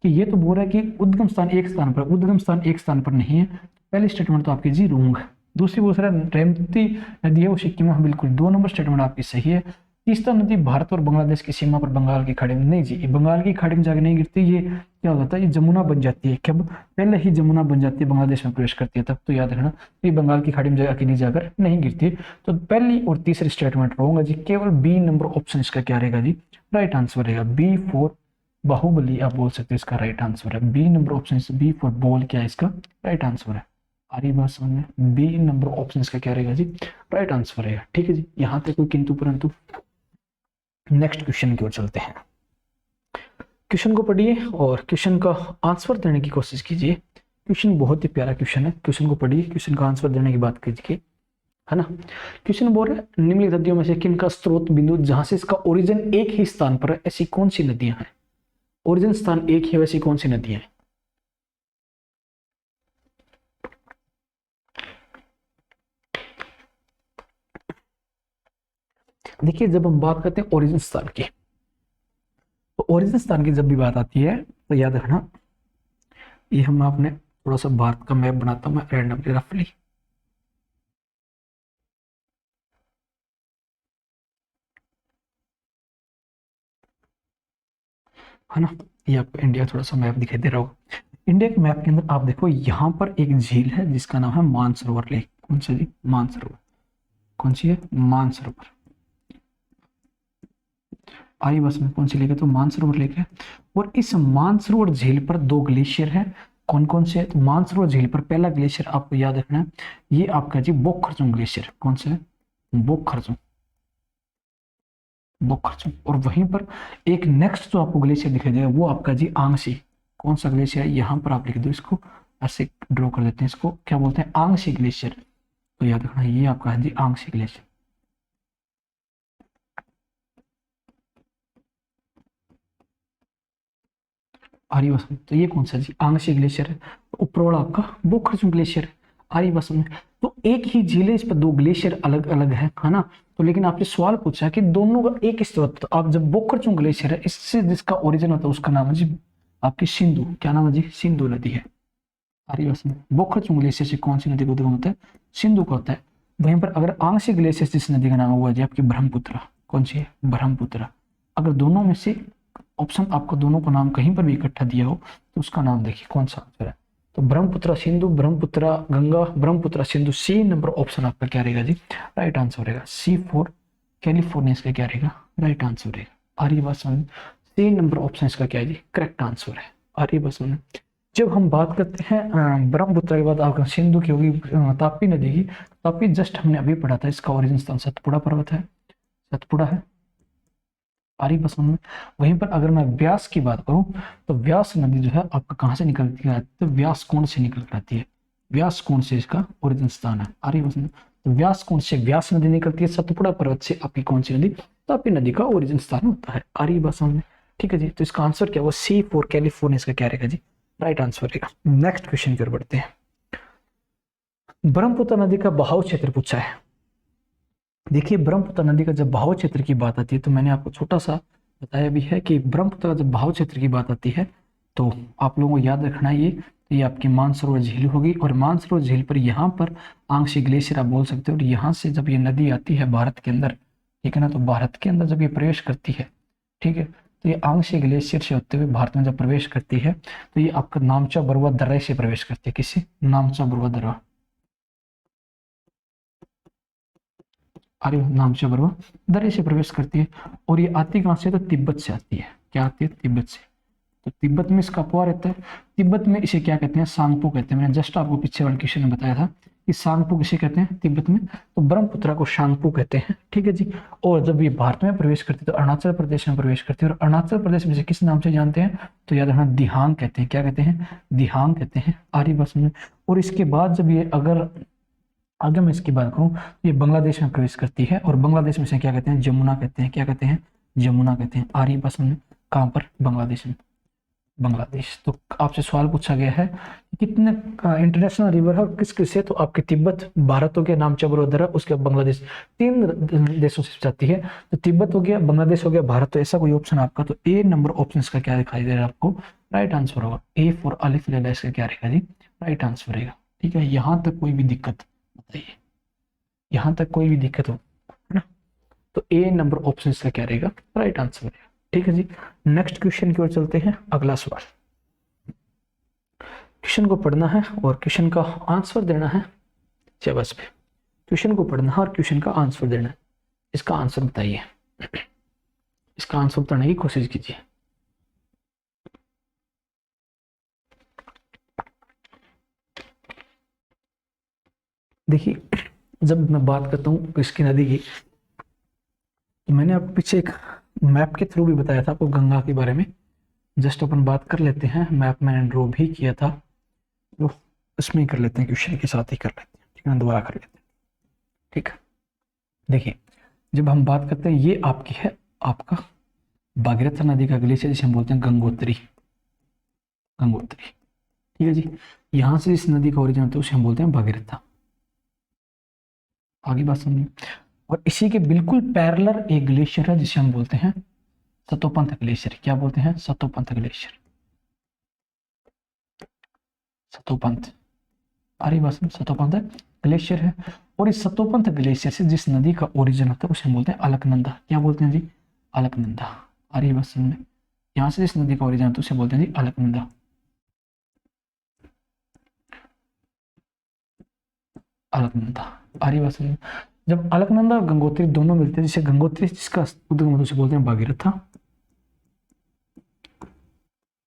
कि ये तो बोल रहा है कि उद्गम स्थान एक स्थान पर, उद्गम स्थान एक स्थान पर नहीं है। पहली स्टेटमेंट तो आपकी जी रोंग है। दूसरी बोल रहा है रेंगती नदी है वो सिक्किम में, बिल्कुल 2 नंबर स्टेटमेंट आपकी सही है। तीस्ता नदी भारत और बांग्लादेश की सीमा पर बंगाल की खाड़ी में, नहीं जी, ये बंगाल की खाड़ी में जाके नहीं गिरती, ये क्या होता है, ये जमुना बन जाती है। कब, पहले ही जमुना बन जाती है, बांग्लादेश में प्रवेश करती है तब। तो याद रखना ये बंगाल की खाड़ी में जाकर अकेली जाकर नहीं गिरती। तो पहली और तीसरी स्टेटमेंट होगा जी, केवल बी नंबर ऑप्शन इसका क्या रहेगा जी, राइट आंसर रहेगा। बी फॉर बाहुबली आप बोल सकते हैं, इसका राइट आंसर है B number option. B for ball क्या है, इसका राइट आंसर है। आ रही बात समझ में, बी नंबर ऑप्शन इसका क्या रहेगा जी, राइट आंसर रहेगा। ठीक है जी, यहाँ तक कोई किंतु परंतु। नेक्स्ट क्वेश्चन की ओर चलते हैं। क्वेश्चन को पढ़िए और क्वेश्चन का आंसर देने की कोशिश कीजिए। क्वेश्चन बहुत ही प्यारा क्वेश्चन है, क्वेश्चन को पढ़िए, क्वेश्चन का आंसर देने की बात कीजिए, है ना। क्वेश्चन बोल रहा है निम्नलिखित नदियों में से किन का स्रोत बिंदु जहां से इसका ओरिजिन एक ही स्थान पर है, ऐसी कौन सी नदियां हैं। ओरिजिन स्थान एक ही वैसी कौन सी नदियां हैं। देखिए जब हम बात करते हैं ओरिजिन स्थान की, तो ओरिजिन स्थान की जब भी बात आती है तो याद रखना, ये हम आपने थोड़ा सा भारत का मैप बनाता हूं मैं रैंडमली रफली, है ना। ये आपको इंडिया थोड़ा सा मैप दिखाई दे रहा होगा। इंडिया के मैप के अंदर आप देखो यहाँ पर एक झील है जिसका नाम है मानसरोवर लेक। कौन सा जी, मानसरोवर। कौन सी है, मानसरोवर। आई बस में कौन सी लेक है, तो मानसरोवर लेक है। और इस मानसरोवर झील पर 2 ग्लेशियर है। कौन कौन से, तो मानसरोवर झील पर पहला ग्लेशियर आपको याद रखना है, ये आपका जी बोखरचुंग ग्लेशियर। कौन सा है, बोखरचुंग, बोखरचुंग। और वहीं पर एक नेक्स्ट जो आपको ग्लेशियर दिखाई देगा वो आपका जी आंगसी। कौन सा ग्लेशियर है, यहाँ पर आप लिख दो इसको, ऐसे ड्रॉ कर देते हैं इसको, क्या बोलते हैं, आंगसी ग्लेशियर। तो याद रखना ये आपका है जी आंगसी ग्लेशियर। आर्यवसम, तो ये कौन सा जी आंगसी ग्लेशियर है। ऊपर वाला आपका बोखरचुंग ग्लेशियर है आर्यवसम में। तो एक ही झील है, इस पर 2 ग्लेशियर अलग अलग है ना। तो लेकिन आपने सवाल पूछा कि दोनों का एक स्रोत, तो आप जब बोखरचुंग ग्लेशियर है इससे जिसका ओरिजिन होता है उसका नाम है जी आपकी सिंधु। क्या नाम है जी, सिंधु नदी है। आर्यवसम में बोखरचुंग ग्लेशियर से कौन सी नदी को उद्गम होता है, सिंधु का होता है। वहीं पर अगर आंगसी ग्लेशियर जिस नदी का नाम हुआ जी आपकी ब्रह्मपुत्र। कौन सी है, ब्रह्मपुत्र। अगर दोनों में से ऑप्शन आपको दोनों का नाम कहीं पर भी इकट्ठा दिया हो तो उसका नाम देखिए कौन सा आंसर है। तो Brahmaputra Sindhu, Brahmaputra Ganga, Brahmaputra Sindhu, C number option आपका क्या रहेगा जी, राइट आंसर रहेगा। सी फॉर कैलिफोर्निया इसका क्या रहेगा, राइट आंसर रहेगा। आर्य बात समझ, सी नंबर ऑप्शन इसका क्या है जी, करेक्ट आंसर है। आर्य बात समझ। जब हम बात करते हैं ब्रह्मपुत्र के बाद आपका सिंधु की होगी तापी नदी की। तापी जस्ट हमने अभी पढ़ा था, इसका ओरिजिन स्थान सतपुड़ा पर्वत है, सतपुड़ा है। आरी बसवन में। वहीं पर अगर मैं व्यास की बात करूं तो व्यास नदी जो है आपका कहां से निकलती है, तो व्यास कोण से निकल कर आती है। व्यास कोण से इसका ओरिजिन स्थान है आरी बसवन। तो व्यास कोण से व्यास नदी निकलती है, सतपुड़ा पर्वत से आपकी कौन सी नदी, तापी नदी का ओरिजिन स्थान होता है आरी बसवन में। ठीक है जी, तो इसका आंसर क्या हुआ, सी फॉर कैलिफोर्निया इसका क्या रहेगा जी, राइट आंसर रहेगा। नेक्स्ट क्वेश्चन की ओर बढ़ते हैं। ब्रह्मपुत्र नदी का बहाव क्षेत्र पूछा है। देखिए ब्रह्मपुत्र नदी का जब बहाव क्षेत्र की बात आती है तो मैंने आपको छोटा सा बताया भी है कि ब्रह्मपुत्र का जब बहाव क्षेत्र की बात आती है तो आप लोगों को याद रखना है ये आपकी मानसरोवर झील होगी। और मानसरोवर झील पर यहाँ पर आंशिक ग्लेशियर आप बोल सकते हो। और यहाँ से जब ये नदी आती है भारत के अंदर, ठीक है ना, तो भारत के अंदर जब ये प्रवेश करती है, ठीक है, तो ये आंशिक ग्लेशियर से होते हुए भारत में जब प्रवेश करती है तो ये आपका नामचा बरुआ दर्रे से प्रवेश करती है। किसी नामचा बरुआ दर्रा, आर्य नामचा बरुआ दर्रे से प्रवेश करती है। और ये आती कहां से, तो तिब्बत से आती है। क्या आती है, तिब्बत से। तो तिब्बत में इसका पोआ रहता है। तिब्बत में इसे क्या कहते हैं, सांगपो कहते हैं। मैंने जस्ट आपको पीछे वाले क्वेश्चन में बताया था कि सांगपो किसे कहते हैं तिब्बत में, तो ब्रह्मपुत्रा को सांगपो कहते हैं, ठीक है जी। और जब ये भारत में प्रवेश करती है तो अरुणाचल प्रदेश में प्रवेश करती है, और अरुणाचल प्रदेश में से किस नाम से जानते हैं, तो याद रखना दिहांग कहते हैं। क्या कहते हैं, दिहांग कहते हैं। आरी बात समझ में। और इसके बाद जब ये अगर आगे मैं इसकी बात करूं तो ये बांग्लादेश में प्रवेश करती है, और बांग्लादेश में से क्या कहते हैं, जमुना कहते हैं। क्या कहते हैं, जमुना कहते हैं। आरी बात समझ में। कहाँ पर, बांग्लादेश में, बांग्लादेश। तो आपसे सवाल पूछा गया है कितने इंटरनेशनल रिवर है और किस किस से, तो आपके तिब्बत, भारत हो गया, नामचबरोदरा, उसके बाद बांग्लादेश, 3 देशों से जाती है। तो तिब्बत हो गया, बांग्लादेश हो गया, भारत। तो ऐसा कोई ऑप्शन आपका, तो ए नंबर ऑप्शन का क्या दिखाई दे रहा है आपको, राइट आंसर होगा। ए फॉर अलिफ लैला इसका क्या रहेगा जी, राइट आंसर रहेगा। ठीक है, यहां तक कोई भी दिक्कत बताइए, यहां तक कोई भी दिक्कत हो, है ना, तो ए नंबर ऑप्शन का क्या रहेगा, राइट आंसर रहेगा। ठीक है जी, नेक्स्ट क्वेश्चन की ओर चलते हैं। अगला सवाल, क्वेश्चन को पढ़ना है और क्वेश्चन का आंसर देना है। बस पे क्वेश्चन को पढ़ना है और क्वेश्चन का आंसर देना है। इसका आंसर बताइए, इसका आंसर बताने की कोशिश कीजिए। देखिए, जब मैं बात करता हूँ इसकी नदी की, तो मैंने आपको पीछे एक मैप के थ्रू भी बताया था आपको गंगा के बारे में। जस्ट अपन बात कर लेते हैं, मैप मैंने ड्रॉ भी किया था, तो इसमें ही कर लेते हैं, क्वेश्चन के साथ ही कर लेते हैं, ठीक है, दोबारा कर लेते हैं। ठीक है, देखिए जब हम बात करते हैं, ये आपकी है आपका भागीरथ नदी का ग्लेशियर, जिसे हम बोलते हैं गंगोत्री, गंगोत्री। ठीक है जी, यहां से इस नदी का ओरिजिन होता है, उसे हम बोलते हैं भागीरथ। आगे बात समझिए। और इसी के बिल्कुल पैरेलल एक ग्लेशियर है जिसे हम बोलते हैं सतोपंथ ग्लेशियर। क्या बोलते हैं, सतोपंथ ग्लेशियर, सतोपंथ। आरी बात समझ, सतोपंथ ग्लेशियर है। और इस सतोपंथ ग्लेशियर से जिस नदी का ओरिजिन होता है उसे हम बोलते हैं अलकनंदा। क्या बोलते हैं जी, अलकनंदा। आरी बात समझ में। यहाँ से जिस नदी का ओरिजिन होता है उसे बोलते हैं जी अलकनंदा, अलकनंदा। आरी बात समझ में। जब अलकनंदा और गंगोत्री दोनों मिलते हैं, जिसे गंगोत्री जिसका उद्गम होता है उसे बोलते हैं भागीरथ,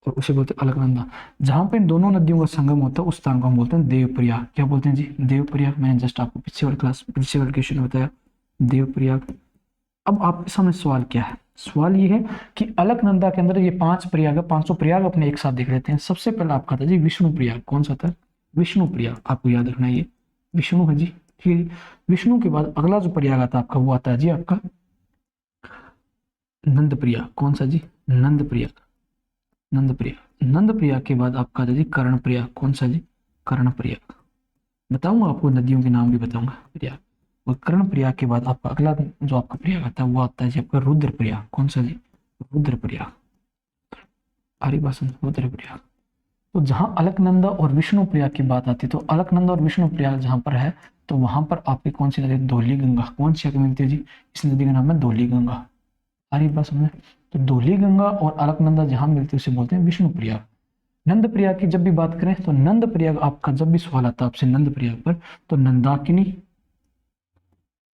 और उसे बोलते हैं अलकनंदा। जहां पे इन दोनों नदियों का संगम होता है उस स्थान को हम बोलते हैं देवप्रयाग। क्या बोलते हैं जी, देवप्रयाग। मैंने जस्ट आपको पीछे वाली क्लास, पीछे वाले क्वेश्चन में बताया, देवप्रयाग। अब आपके सामने सवाल क्या है, सवाल ये है कि अलकनंदा के अंदर ये 5 प्रयाग है, 500 प्रयाग अपने एक साथ देख लेते हैं। सबसे पहला आपका था जी विष्णु प्रयाग। कौन सा था, विष्णु प्रयाग। आपको याद रखना, ये विष्णु है जी। ठीक है, विष्णु के बाद अगला जो प्रयाग आता है आपका, वो आता है जी आपका नंद प्रयाग। कौन सा जी, नंद प्रयाग, नंद प्रयाग। नंद प्रयाग के बाद आपका आता है जी कर्ण प्रयाग। कौन सा जी, कर्ण प्रयाग। बताऊंगा आपको, नदियों के नाम भी बताऊंगा, प्रयाग। और कर्ण प्रयाग के बाद आपका अगला जो आपका प्रयाग आता है वो आता है जी आपका रुद्र प्रयाग। कौन सा जी, रुद्र प्रयाग। आर्यवासन, रुद्र प्रयाग। तो जहां अलकनंदा और विष्णु प्रयाग की बात आती है, तो अलकनंदा और विष्णु प्रयाग जहां पर है, तो वहां पर आपकी कौन सी नदी, धौली गंगा। कौन सी आगे मिलती है जी, इस नदी का नाम है धौली गंगा। आरी बात समझ। तो धौली गंगा और अलकनंदा जहां मिलती है उसे बोलते हैं विष्णु प्रयाग। नंद प्रयाग की जब भी बात करें, तो नंद प्रयाग आपका जब भी सवाल आता है आपसे नंद प्रयाग पर, तो नंदाकिनी,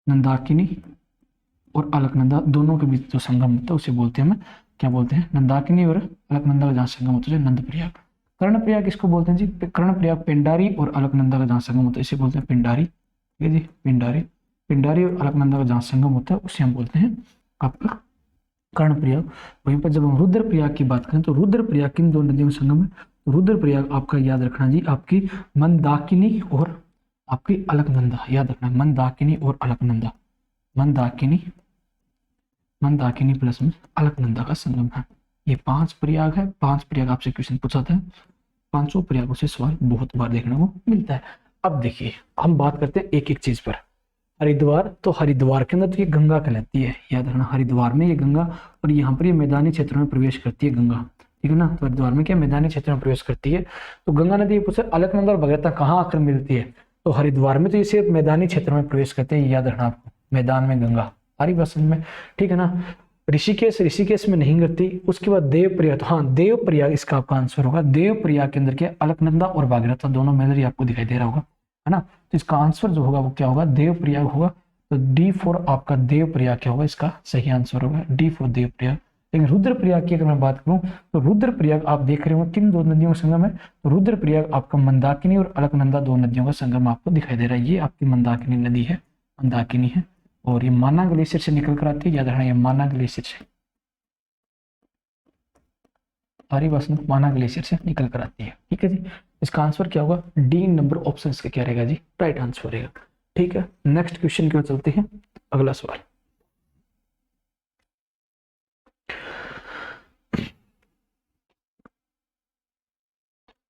नंदाकिनी और अलकनंदा दोनों के बीच जो संगम होता है उसे बोलते हैं, हमें क्या बोलते हैं, नंदाकिनी और अलकनंदा का जहाँ संगम होता है नंद प्रयाग। कर्ण प्रयाग किसको बोलते हैं जी, कर्ण प्रयाग पिंडारी और अलकनंदा का जहाँ संगम होता है इसे बोलते हैं पिंडारी। ठीक है जी, पिंडारी। पिंडारी और अलकनंदा का जहाँ संगम होता है उसे हम बोलते हैं आपका कर्ण प्रयाग। वहीं पर जब हम रुद्र प्रयाग की बात करें, तो रुद्र प्रयाग किन दो नदियों में संगम है, तो रुद्र प्रयाग आपका याद रखना जी आपकी मंदाकिनी और आपकी अलकनंदा। याद रखना, मंदाकिनी और अलकनंदा, मंदाकिनी, मंदाकिनी प्लस में अलकनंदा का संगम है। ये 5 प्रयाग है, 5 प्रयाग आपसे क्वेश्चन पूछाता है, 500 प्रयागों से सवाल बहुत बार देखने को मिलता है। अब देखिए, हम बात करते हैं एक एक चीज पर। हरिद्वार, तो हरिद्वार के अंदर तो ये गंगा कहलाती है, याद रखना, हरिद्वार में ये गंगा, और यहाँ पर ये मैदानी क्षेत्रों में प्रवेश करती है गंगा। ठीक है ना, तो हरिद्वार में क्या मैदानी क्षेत्र में प्रवेश करती है। तो गंगा नदी पूछे अलकनंदा और भगीरथ कहाँ आकर मिलती है, तो हरिद्वार में, तो ये सिर्फ मैदानी क्षेत्र में प्रवेश करते हैं, याद रखना आपको, मैदान में गंगा। सारी बात समझ में। ठीक है ना, ऋषिकेश, ऋषिकेश में नहीं करती। उसके बाद देवप्रयाग, हाँ देवप्रयाग इसका आपका आंसर होगा। देवप्रयाग के अंदर क्या, अलकनंदा और भागीरथ दोनों मेजर आपको दिखाई दे रहा होगा, है ना। तो इसका आंसर जो होगा वो क्या होगा, देवप्रयाग होगा। तो डी फॉर आपका देवप्रयाग क्या होगा, इसका सही आंसर होगा डी फॉर देवप्रयाग। लेकिन रुद्रप्रयाग की अगर मैं बात करूं तो रुद्रप्रयाग आप देख रहे हो किन दो नदियों का संगम है, तो रुद्रप्रयाग आपका मंदाकिनी और अलकनंदा दो नदियों का संगम आपको दिखाई दे रहा है। ये आपकी मंदाकिनी नदी है, मंदाकिनी है, और ये माना ग्लेशियर से निकल कर आती है, याद रखना ये माना ग्लेशियर से, सारी बसंत माना ग्लेशियर से निकल कर आती है। ठीक है जी, इसका आंसर क्या होगा, डी नंबर ऑप्शन इसका क्या रहेगा जी, राइट आंसर रहेगा। ठीक है, नेक्स्ट क्वेश्चन की ओर चलते हैं, अगला सवाल।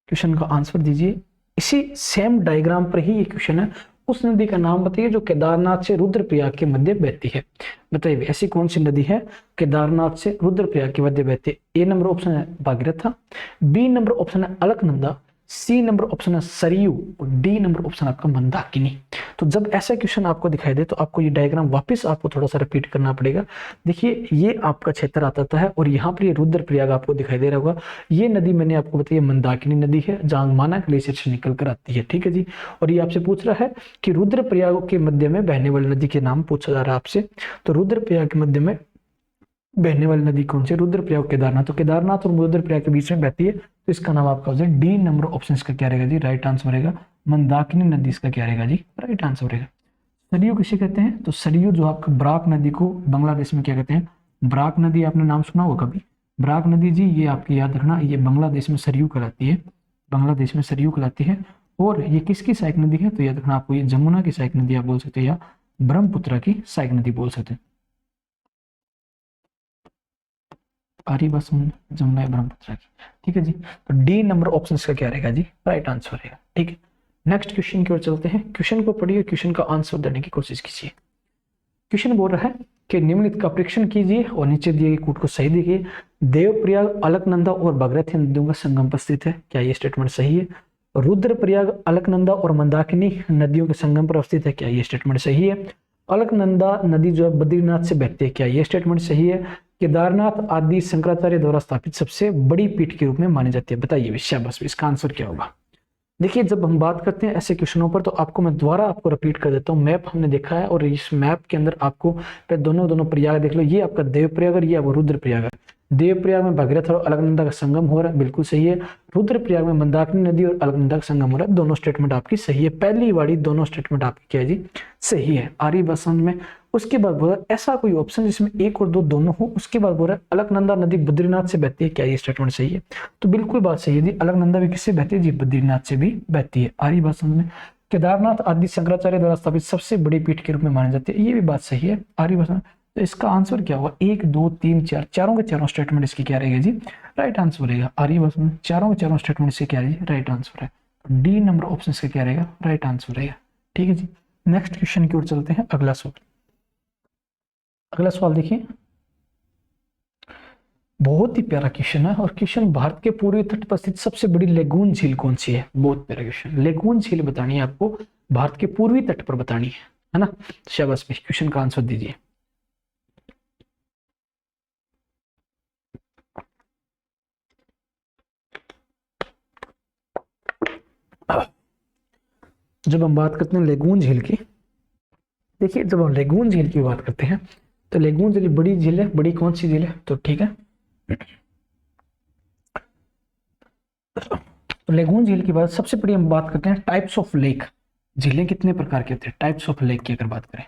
क्वेश्चन का आंसर दीजिए, इसी सेम डायग्राम पर ही ये क्वेश्चन है। उस नदी का नाम बताइए जो केदारनाथ से रुद्रप्रयाग के मध्य बहती है। बताइए ऐसी कौन सी नदी है केदारनाथ से रुद्रप्रयाग के मध्य बहती है। ए नंबर ऑप्शन है भागीरथ, बी नंबर ऑप्शन है अलकनंदा, सी नंबर ऑप्शन है सरयू, और डी नंबर ऑप्शन आपका मंदाकिनी। तो जब ऐसा क्वेश्चन आपको दिखाई दे तो आपको ये डायग्राम वापस आपको थोड़ा सा रिपीट करना पड़ेगा। देखिए ये आपका क्षेत्र आता है और यहाँ पर ये रुद्रप्रयाग आपको दिखाई दे रहा होगा। ये नदी मैंने आपको बताई मंदाकिनी नदी है, जहां माना ग्लेशियर से निकल कर आती है। ठीक है जी, और ये आपसे पूछ रहा है कि रुद्रप्रयाग के मध्य में बहने वाली नदी के नाम पूछा जा रहा है आपसे। तो रुद्रप्रयाग के मध्य में बहने वाली नदी कौन सी, रुद्रप्रयाग केदारनाथ। तो केदारनाथ और रुद्रप्रयाग के बीच में बहती है, तो इसका नाम आपका हो जाए डी नंबर ऑप्शन इसका क्या रहेगा जी, राइट आंसर रहेगा मंदाकिनी नदी, इसका क्या रहेगा जी, राइट आंसर रहेगा। सरयू किसे कहते हैं, तो सरयू जो आपका बराक नदी को बांग्लादेश में क्या कहते हैं, बराक नदी, आपने नाम सुना होगा कभी, बराक नदी जी, ये आपकी याद रखना, ये बांग्लादेश में सरयू कहलाती है, बांग्लादेश में सरयू कहलाती है। और ये किसकी सहायक नदी है, तो याद रखना आपको ये जमुना की सहायक नदी आप बोल सकते हो, या ब्रह्मपुत्र की सहायक नदी बोल सकते हैं। आरी बस जमुना ब्रह्मपुत्र की। ठीक है जी, तो डी नंबर ऑप्शन इसका क्या रहेगा जी, राइट आंसर रहेगा। ठीक है, नेक्स्ट क्वेश्चन की ओर चलते हैं। क्वेश्चन को पढ़िए, क्वेश्चन का आंसर देने की कोशिश कीजिए। क्वेश्चन बोल रहा है कि निम्नलिखित का परीक्षण कीजिए और नीचे दिए गए कूट को सही देखिए। देवप्रयाग अलकनंदा और भगीरथी नदियों का संगम पर स्थित है, क्या ये स्टेटमेंट सही है। रुद्रप्रयाग अलकनंदा और मंदाकिनी नदियों के संगम पर स्थित है, क्या ये स्टेटमेंट सही है। अलकनंदा नदी जो है बद्रीनाथ से बहती है, क्या ये स्टेटमेंट सही है। केदारनाथ आदि शंकराचार्य द्वारा स्थापित सबसे बड़ी पीठ के रूप में मानी जाती है, बताइए शाबाश, इसका आंसर क्या होगा। देखिए जब हम बात करते हैं ऐसे क्वेश्चनों पर तो आपको मैं दोबारा आपको रिपीट कर देता हूँ। मैप हमने देखा है और इस मैप के अंदर आपको दोनों प्रयाग देख लो, ये आपका देवप्रयाग और ये आपका रुद्रप्रयाग है। देवप्रयाग में भगीरथ और अलकनंदा का संगम हो रहा है, बिल्कुल सही है। रुद्रप्रयाग में मंदाकिनी नदी और अलकनंदा का संगम हो रहा है, दोनों स्टेटमेंट आपकी सही है। पहली वाली दोनों स्टेटमेंट आपकी क्या है जी, सही है। आ रही बात समझ में। उसके बाद बोला ऐसा कोई ऑप्शन जिसमें एक और दो दोनों हो। उसके बाद बोला अलकनंदा नदी बद्रीनाथ से बहती है, क्या ये स्टेटमेंट सही है। तो बिल्कुल बात सही है जी, अलकनंदा भी किससे बहती है जी, बद्रीनाथ से भी बहती है। आ रही बात समझ में। केदारनाथ आदि शंकराचार्य द्वारा स्थापित सबसे बड़ी पीठ के रूप में मानी जाती है, ये भी बात सही है। आ रही बात। तो इसका आंसर क्या होगा, 1 2 3 4, चारों के चारों स्टेटमेंट इसकी क्या रहेगा जी, राइट आंसर रहेगा। आ रही बात समझ में, चारों के चारों स्टेटमेंट इससे क्या है, राइट आंसर है। डी नंबर ऑप्शन इसका क्या रहेगा, राइट आंसर रहेगा। ठीक है जी, नेक्स्ट क्वेश्चन की ओर चलते हैं। अगला सवाल, अगला सवाल देखिए, बहुत ही प्यारा क्वेश्चन है। और क्वेश्चन, भारत के पूर्वी तट पर स्थित सबसे बड़ी लेगून झील कौन सी है। बहुत प्यारा क्वेश्चन, लेगून झील बतानी है आपको, भारत के पूर्वी तट पर बतानी है ना। शाबाश, क्वेश्चन का आंसर दीजिए। जब हम बात करते हैं लेगून झील की, देखिए जब हम लेगून झील की बात करते हैं तो लेगून झील बड़ी झील है। बड़ी कौन सी झील है, तो ठीक है, तो लेगून झील की बात सबसे बड़ी हम बात करते हैं टाइप्स ऑफ लेक। झीलें कितने प्रकार के होते हैं, टाइप्स ऑफ लेक की अगर बात करें,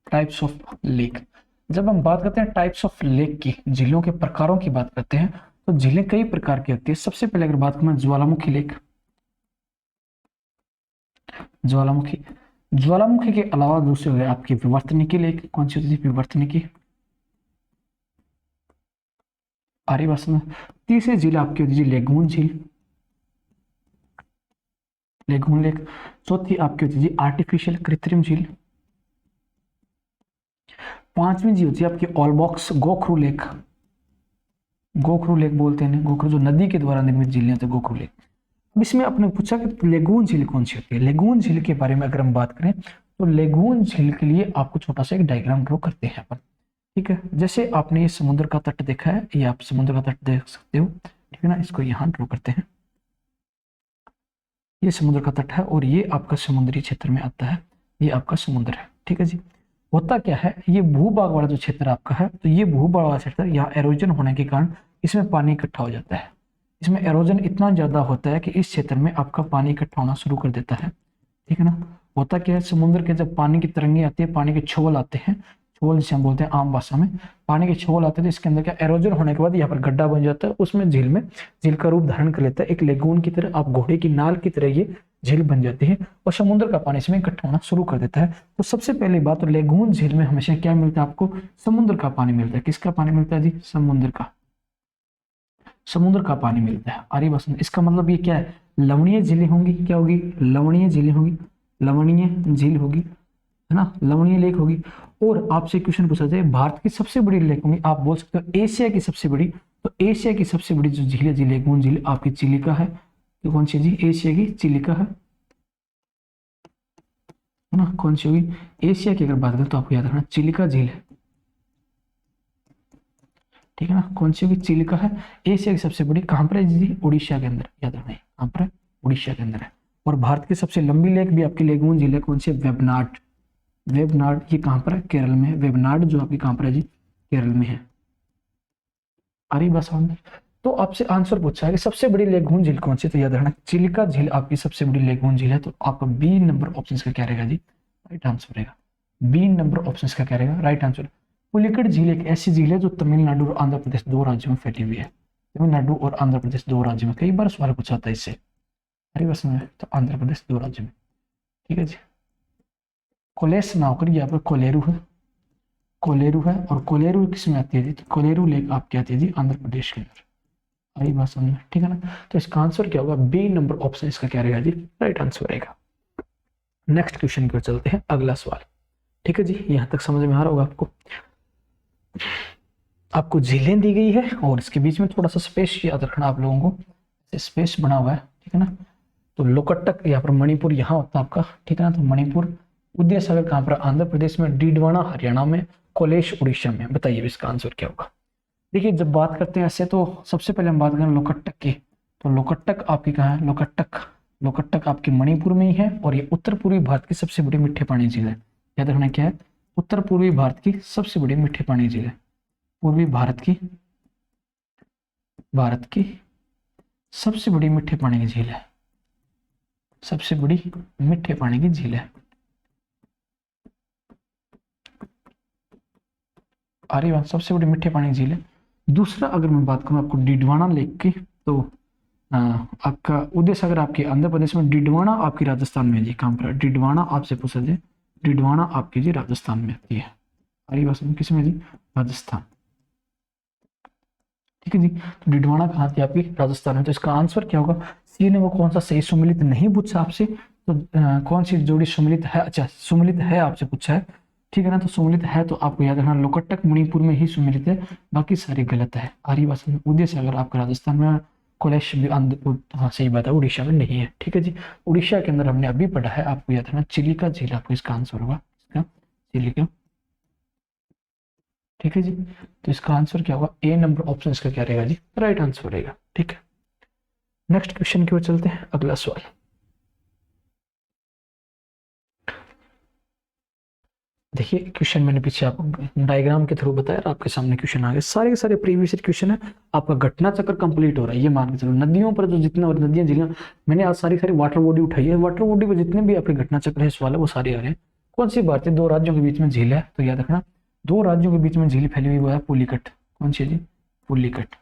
टाइप्स ऑफ लेक। जब हम बात करते हैं टाइप्स ऑफ लेक की, झीलों के प्रकारों की बात करते हैं, तो झीलें कई प्रकार की होती है। सबसे पहले अगर बात करें ज्वालामुखी लेक, ज्वालामुखी, ज्वालामुखी के अलावा दूसरे हो गए आपकी विवर्तनिकी लेक। कौन सी होती है, विवर्तनिकी। आर्यवासन। तीसरी झील आपकी होती है लेगून झील, लेगून लेक। चौथी आपकी होती है आर्टिफिशियल, कृत्रिम झील। पांचवी झील होती है आपकी ऑलबॉक्स गोखरू लेक, गोखरू लेक बोलते हैं, गोखरू जो नदी के द्वारा निर्मित झीलें होती है, गोखरू लेक। अब इसमें आपने पूछा कि लेगून झील कौन सी होती है। लेगून झील के बारे में अगर हम बात करें तो लेगून झील के लिए आपको छोटा सा एक डायग्राम ड्रॉ करते हैं अपन। ठीक है, जैसे आपने ये समुद्र का तट देखा है, ये आप समुद्र का तट देख सकते हो, ठीक है ना। इसको यहाँ ड्रॉ करते हैं, ये समुद्र का तट है और ये आपका समुद्री क्षेत्र में आता है, ये आपका समुद्र है। ठीक है जी, होता क्या है, ये भूभाग वाला जो क्षेत्र आपका है, तो ये भूभाग वाला क्षेत्र यहाँ एरोजन होने के कारण इसमें पानी इकट्ठा हो जाता है। इसमें एरोजन इतना ज्यादा होता है कि इस क्षेत्र में आपका पानी इकट्ठा होना शुरू कर देता है, ठीक है ना। होता क्या है, समुद्र के जब पानी की तरंगे आती है, पानी के छोल आते हैं, छोल जिसे हम बोलते हैं आम भाषा में, पानी के छोल आते हैं, तो इसके अंदर क्या एरोजन होने के बाद यहाँ पर गड्ढा बन जाता है, उसमें झील का रूप धारण कर लेता है, एक लेगून की तरह, आप घोड़े की नाल की तरह ये झील बन जाती है और समुद्र का पानी इसमें इकट्ठा होना शुरू कर देता है। तो सबसे पहली बात, तो लेगून झील में हमेशा क्या मिलता है आपको, समुद्र का पानी मिलता है। किसका पानी मिलता है जी, समुद्र का पानी मिलता है। आरी बसन, इसका मतलब ये क्या है, लवणीय झीलें होंगी, क्या होगी, लवणीय झीलें होगी, लवणीय झील होगी, है ना, लवणीय लेक होगी। और आपसे क्वेश्चन पूछा जाए भारत की सबसे बड़ी लेक होंगी, आप बोल सकते हो एशिया की सबसे बड़ी, तो एशिया की सबसे बड़ी जो झील है जी, लेगून झील आपकी चिलिका है। तो कौन सी जी, एशिया की चिलिका है ना, कौन सी होगी, एशिया की अगर बात करें तो आपको याद रखना चिलिका झील है, ठीक है ना, कौन सी होगी, चिलिका है। एशिया की सबसे बड़ी कहाँ पर है जी, उड़ीसा के अंदर, याद रखना कहाँ पर है, उड़ीसा के अंदर है। और भारत की सबसे लंबी लेक भी आपकी लेगून झील है, कौन सी, वेबनाड, वेबनाड, ये कहाँ पर है, केरल में है। वेबनाड जो आपकी कहाँ पर है जी, केरल में है। आ रही बात समझ में। तो आपसे आंसर पूछा है कि सबसे बड़ी लेगून झील कौन सी, तो याद रखना चिलिका झील आपकी सबसे बड़ी लेगून झील है। तो आपका बी नंबर ऑप्शन का क्या रहेगा जी, राइट आंसर रहेगा। बी नंबर ऑप्शन का क्या रहेगा, राइट आंसर। पुलिकट झील एक ऐसी झील है जो तमिलनाडु और आंध्र प्रदेश दो राज्यों में फैली हुई है। तमिलनाडु और आंध्र प्रदेश दो राज्यों में, कई बार सवाल पूछा था इससे, अरे बस में, तो आंध्र प्रदेश दो राज्य में, ठीक है जी। कोलेस ना होकर यहाँ पर कोलेरू है, कोलेरू है, और कोलेरू किस में आती है जी, तो कोलेरू लेक आपकी आती है जी आंध्र प्रदेश के अंदर। आई बात समझ में, ठीक है ना। तो इसका आंसर क्या होगा, बी नंबर ऑप्शन इसका क्या रहेगा जी, राइट आंसर रहेगा। नेक्स्ट क्वेश्चन की ओर चलते हैं, अगला सवाल, ठीक है जी। यहां तक समझ में आ रहा होगा आपको। आपको झीलें दी गई है और इसके बीच में थोड़ा सा स्पेस याद रखना आप लोगों को, स्पेस बना हुआ है, ठीक है ना। तो लोकटक यहाँ पर मणिपुर यहाँ होता है आपका, ठीक है ना। तो मणिपुर, विद्यासागर कहाँ पर, आंध्र प्रदेश में, डीडवाना हरियाणा में, कोलेश उड़ीसा में। बताइए इसका आंसर क्या होगा। देखिए जब बात करते हैं ऐसे, तो सबसे पहले हम बात करें लोकटक की, तो लोकटक आपकी कहाँ है, लोकटक आपकी मणिपुर में ही है, और ये उत्तर पूर्वी भारत की सबसे बड़ी मीठे पानी झील है। याद रखना क्या है, उत्तर पूर्वी भारत की सबसे बड़ी मीठे पानी झील है। पूर्वी भारत की सबसे बड़ी मीठे पानी की झील है, सबसे बड़ी मीठे पानी की झील है। आर्यवन सबसे बड़ी मीठे पानी की झील है। दूसरा अगर मैं बात करूं आपको डिडवाना लेक की, तो आपका उदयसागर आपके आंध्र प्रदेश में, डिडवाना आपकी राजस्थान में जी, कहां पर, डिडवाना आपसे पूछा जाए, डिडवाना आपकी जी राजस्थान में आती है। आर्यवन किस में जी, राजस्थान, ठीक है जी। तो डिडवाना कहाँ थी आपकी, राजस्थान में। तो इसका आंसर क्या होगा, सी ने वो कौन सा सही सुमिलित नहीं पूछा आपसे, तो कौन सी जोड़ी सुमिलित है, अच्छा सुमिलित है आपसे पूछा है, ठीक है ना। तो सुमिलित है तो आपको याद रखना लोकटक मणिपुर में ही सुमिलित है, बाकी सारी गलत है। आर्यवासन उद्देश्य अगर आपका राजस्थान में, कोलेश भी हाँ सही बात है, उड़ीसा में नहीं है, ठीक है जी। उड़ीसा के अंदर हमने अभी पढ़ा है, आपको याद रखना चिलिका झील आपको इसका आंसर होगा, चिलिका, ठीक है जी। तो इसका आंसर क्या होगा, ए नंबर ऑप्शन इसका क्या रहेगा जी, राइट आंसर रहेगा, ठीक है। नेक्स्ट क्वेश्चन की ओर चलते हैं, अगला सवाल। देखिए क्वेश्चन मैंने पीछे आपको डायग्राम के थ्रू बताया, आपके सामने क्वेश्चन आ गए, सारे के सारे प्रीवियस क्वेश्चन है। आपका घटना चक्र कंप्लीट हो रहा है, ये मान के चलो। नदियों पर जो जितने और नदियां झीलें, मैंने आज सारी सारी वाटर बॉडी उठाई है, वाटर बॉडी पर जितने भी आपके घटना चक्र है सवाल है वो सारे आ रहे हैं। कौन सी भारतीय दो राज्यों के बीच में झील है, तो याद रखना दो राज्यों के बीच में झील फैली हुई वो है पुलिकट। कौन सी है जी, पुलिकट।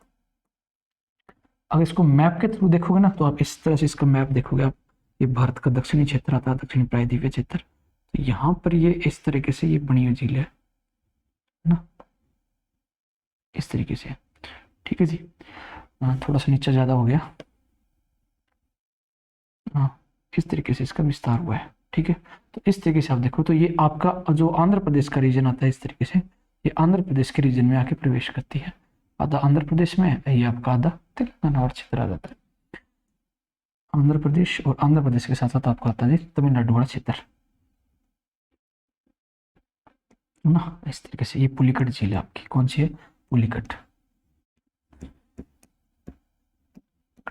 अगर इसको मैप के थ्रू देखोगे ना, तो आप इस तरह से इसका मैप देखोगे आप, ये भारत का दक्षिणी क्षेत्र आता है, दक्षिणी प्रायद्वीपीय क्षेत्र। तो यहाँ पर ये इस तरीके से ये बनी हुई झील है ना, इस तरीके से, ठीक है जी। थोड़ा सा नीचा ज्यादा हो गया, हाँ इस तरीके से इसका विस्तार हुआ है, ठीक है। तो इस तरीके से आप देखो, तो ये आपका जो आंध्र प्रदेश का रीजन आता है, इस तरीके से ये आंध्र प्रदेश के रीजन में आके प्रवेश करती है। आधा आंध्र प्रदेश में है, ये आपका आधा तेलंगाना और क्षेत्र आ जाता है। आंध्र प्रदेश और आंध्र प्रदेश के साथ साथ आपको आता है तमिलनाडु वाला क्षेत्र ना, इस तरीके से। ये पुलिकट झील है आपकी, कौन सी है, पुलिकट,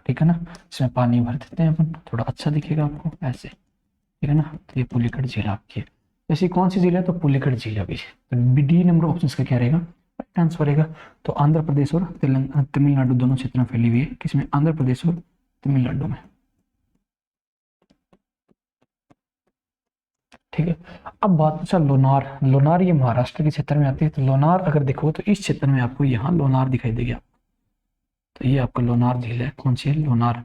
ठीक है ना। इसमें पानी भर देते हैं अपन, थोड़ा अच्छा दिखेगा आपको ऐसे, ठीक है ना। तो ये पुलिकट झील आपकी है। ऐसी कौन सी झील है? तो पुलिकट झील होगी। तो डी नंबर ऑप्शन का क्या रहेगा? राइट आंसर रहेगा। तो आंध्र प्रदेश और तमिलनाडु दोनों क्षेत्र में फैली हुई है, किसमें? आंध्र प्रदेश और तमिलनाडु में। ठीक है। अब बात पूछा लोनार। लोनार ये महाराष्ट्र के क्षेत्र में आती है। तो लोनार अगर देखो तो इस क्षेत्र में आपको यहाँ लोनार दिखाई देगी। तो ये आपका लोनार झील है। कौन सी है? लोनार।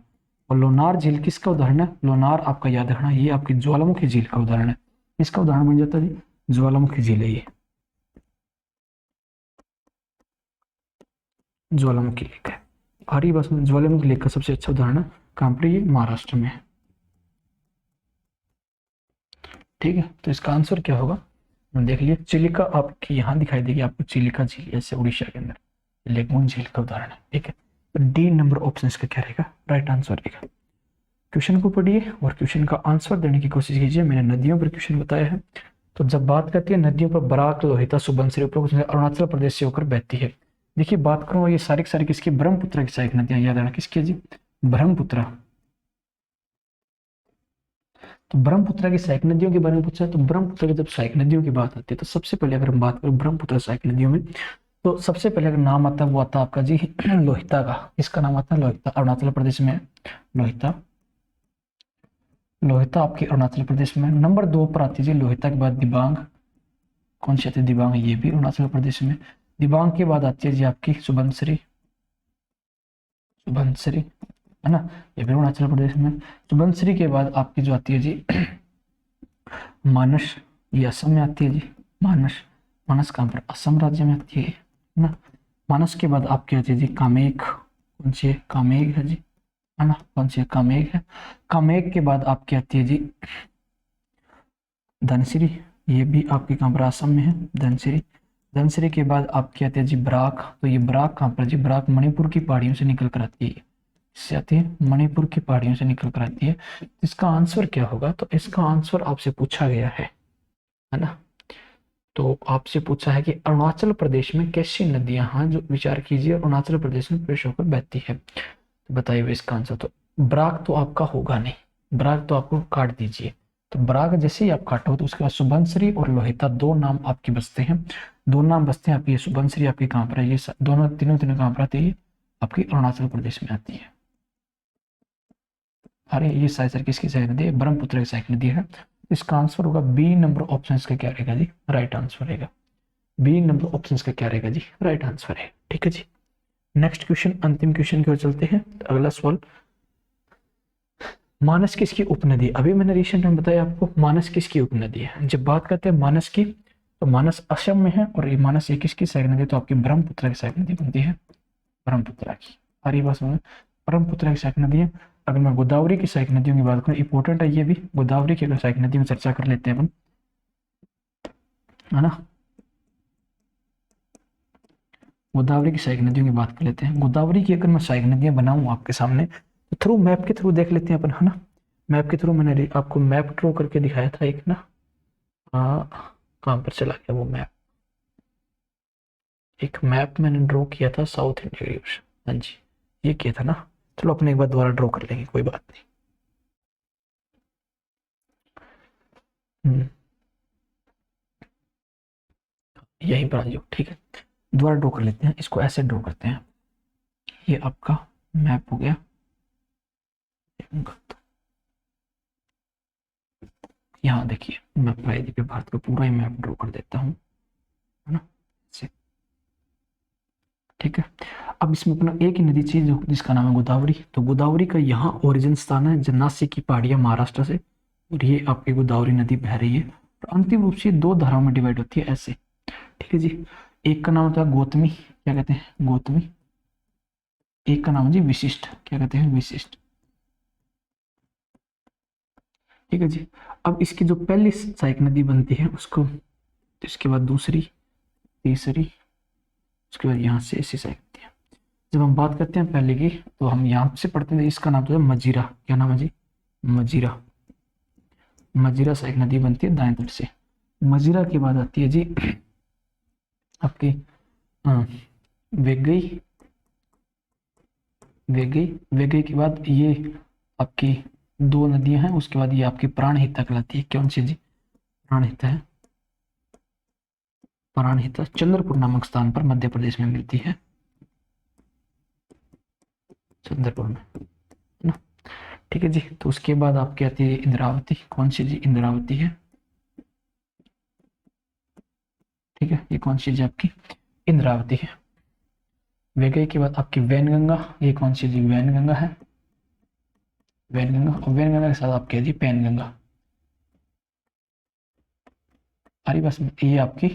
और लोनार झील किसका उदाहरण है? लोनार आपका याद रखना ये आपकी ज्वालामुखी झील का उदाहरण है। इसका उदाहरण बन जाता है जी, ज्वालामुखी झील है ये, ज्वालामुखी लेक है। और ये बस ज्वालामुखी लेक का सबसे अच्छा उदाहरण है कहाँ पर? ये महाराष्ट्र में है। ठीक है। तो इसका आंसर क्या होगा? देख लिया, चिलिका आपकी यहाँ दिखाई देगी आपको, चिलिका झील, ऐसे उड़ीसा के अंदर लेकमोन झील का उदाहरण है। ठीक है। तो डी नंबर ऑप्शन इसका क्या रहेगा? राइट आंसर रहेगा। क्वेश्चन को पढ़िए और क्वेश्चन का आंसर देने की कोशिश कीजिए। मैंने नदियों पर क्वेश्चन बताया है। तो जब बात करती है नदियों पर, बराक, लोहिता, सुबनसिरी अरुणाचल प्रदेश से होकर बहती है। देखिए बात करूँ ये सारी किसकी? ब्रह्मपुत्र की सहायक नदियां, याद रखना किसकी है जी? ब्रह्मपुत्र। तो ब्रह्मपुत्र की सहायक नदियों के बारे में पूछा है। तो ब्रह्मपुत्र की जब सहायक नदियों की बात आती है तो सबसे पहले अगर हम बात करें ब्रह्मपुत्र सहायक नदियों में, तो सबसे पहले अगर नाम आता है वो आता है आपका जी लोहिता का। इसका नाम आता है लोहिता, अरुणाचल प्रदेश में लोहिता। लोहिता आपकी अरुणाचल प्रदेश में। नंबर 2 पर आती है जी लोहिता के बाद दिबांग। कौन सी आती है? दिबांग, ये भी अरुणाचल प्रदेश में। दिबांग के बाद आती है जी आपकी सुबनसिरी, सुबनसिरी है ना, ये भी अरुणाचल प्रदेश में। सुबनसिरी के बाद आपकी जो आती है जी मानस, ये असम में आती है जी। मानस, मानस कहाँ पर? असम राज्य में आती है ना। मानस के बाद आपकी आती है जी कामेग। कौन सी है? कामेग है जी, है ना। कौन सी है? कामेग है। कामेग के बाद आपकी आती है जी धनसिरी, ये भी आपके कहाँ पर? असम में है धनसिरी। धनसिरी के बाद आपकी आती है जी बराक। तो ये बराक कहाँ पर जी? बराक मणिपुर की पहाड़ियों से निकल कर आती है, इससे आती है मणिपुर की पहाड़ियों से निकल कर आती है। इसका आंसर क्या होगा? तो इसका आंसर आपसे पूछा गया है ना। तो आपसे पूछा है कि अरुणाचल प्रदेश में कैसी नदियां हैं, जो विचार कीजिए अरुणाचल प्रदेश में प्रवेश होकर बहती है। तो बताइए इसका आंसर। तो बराक तो आपका होगा नहीं, बराक तो आपको काट दीजिए। तो बराक जैसे ही आप काटो तो उसके बाद सुबनसिरी और लोहिता दो नाम आपके बचते हैं। दो नाम बचते हैं आपकी। सुबनसिरी आपकी कहाँ पर है? ये दोनों तीनों तीनों कहाँ पर आती है? आपकी अरुणाचल प्रदेश में आती है। अरे ये सर किसकी सहायक नदी है? ब्रह्मपुत्र की सहायक नदी है। इसका आंसर होगा बी नंबर ऑप्शन का क्या रहेगा जी? राइट आंसर रहेगा। बी नंबर ऑप्शन का क्या रहेगा जी? राइट आंसर है। ठीक है जी। नेक्स्ट क्वेश्चन, अंतिम क्वेश्चन की ओर चलते हैं। तो अगला सवाल, मानस किसकी उपनदी? अभी मैंने रिसेंट में बताया आपको मानस किसकी उपनदी है। जब बात करते हैं मानस की, तो मानस असम में है और ये मानस ये किसकी सहायक नदी? तो आपकी ब्रह्मपुत्र की सहायक नदी बनती है, ब्रह्मपुत्र की। हरी बस में ब्रह्मपुत्र की सहायक नदी है। अगर मैं गोदावरी की सहायक नदियों की बात करूँ, इंपॉर्टेंट है ये भी, गोदावरी की सहायक नदी में चर्चा कर लेते हैं अपन, है ना। गोदावरी की सहायक नदियों की बात कर लेते हैं। गोदावरी की अगर मैं सहायक नदियां बनाऊं आपके सामने, तो थ्रू मैप के थ्रू देख लेते हैं अपन, है ना। मैप के थ्रू मैंने आपको मैप ड्रॉ करके दिखाया था एक ना, कहाँ पर चला गया वो मैप? एक मैप मैंने ड्रॉ किया था साउथ इंडिया रीजन, हाँ जी ये किया था ना। चलो अपने एक बार दोबारा ड्रॉ कर लेंगे, कोई बात नहीं। यहीं पर आ जाओ, ठीक है। दोबारा ड्रॉ कर लेते हैं इसको, ऐसे ड्रॉ करते हैं। ये आपका मैप हो गया। यहाँ देखिए मैं प्रायद्वीप भारत का पूरा ही मैप ड्रॉ कर देता हूँ, है ना। ठीक है। अब इसमें अपना एक ही नदी चाहिए जिसका नाम है गोदावरी। तो गोदावरी का यहाँ ओरिजिन स्थान है नासिक की पहाड़ियाँ महाराष्ट्र से, और ये आपकी गोदावरी नदी बह रही है। और अंतिम रूप से दो धाराओं में डिवाइड होती है ऐसे, ठीक है जी। एक का नाम होता है गौतमी, क्या कहते हैं? गौतमी। एक का नाम जी विशिष्ट, क्या कहते हैं? विशिष्ट। ठीक है जी। अब इसकी जो पहली सहायक नदी बनती है उसको, इसके बाद दूसरी, तीसरी, उसके बाद यहाँ से ऐसी सहायक नदी। जब हम बात करते हैं पहले की, तो हम यहाँ से पढ़ते हैं, इसका नाम तो है मजीरा। क्या नाम है जी? मजीरा। मजीरा सहायक नदी बनती है दाएं तट से। मजीरा के बाद आती है जी आपकी वेगई। वेगई, वेगई के बाद ये आपकी दो नदियां हैं। उसके बाद ये आपकी प्राणहिता कहलाती है। कौन सी जी? प्राणहिता है। प्राणहिता चंद्रपुर नामक स्थान पर मध्य प्रदेश में मिलती है, चंद्रपुर में, है ना। ठीक है जी। तो उसके बाद आपकी आती है इंद्रावती। कौन सी जी? इंद्रावती है। ठीक है, ये कौन सी जी? आपकी इंद्रावती है। वैगई के बाद आपकी वैनगंगा। ये कौन सी जी? वैनगंगा है, वैनगंगा। और वैनगंगा के साथ आपकी है जी पैनगंगा। अरे बस ये आपकी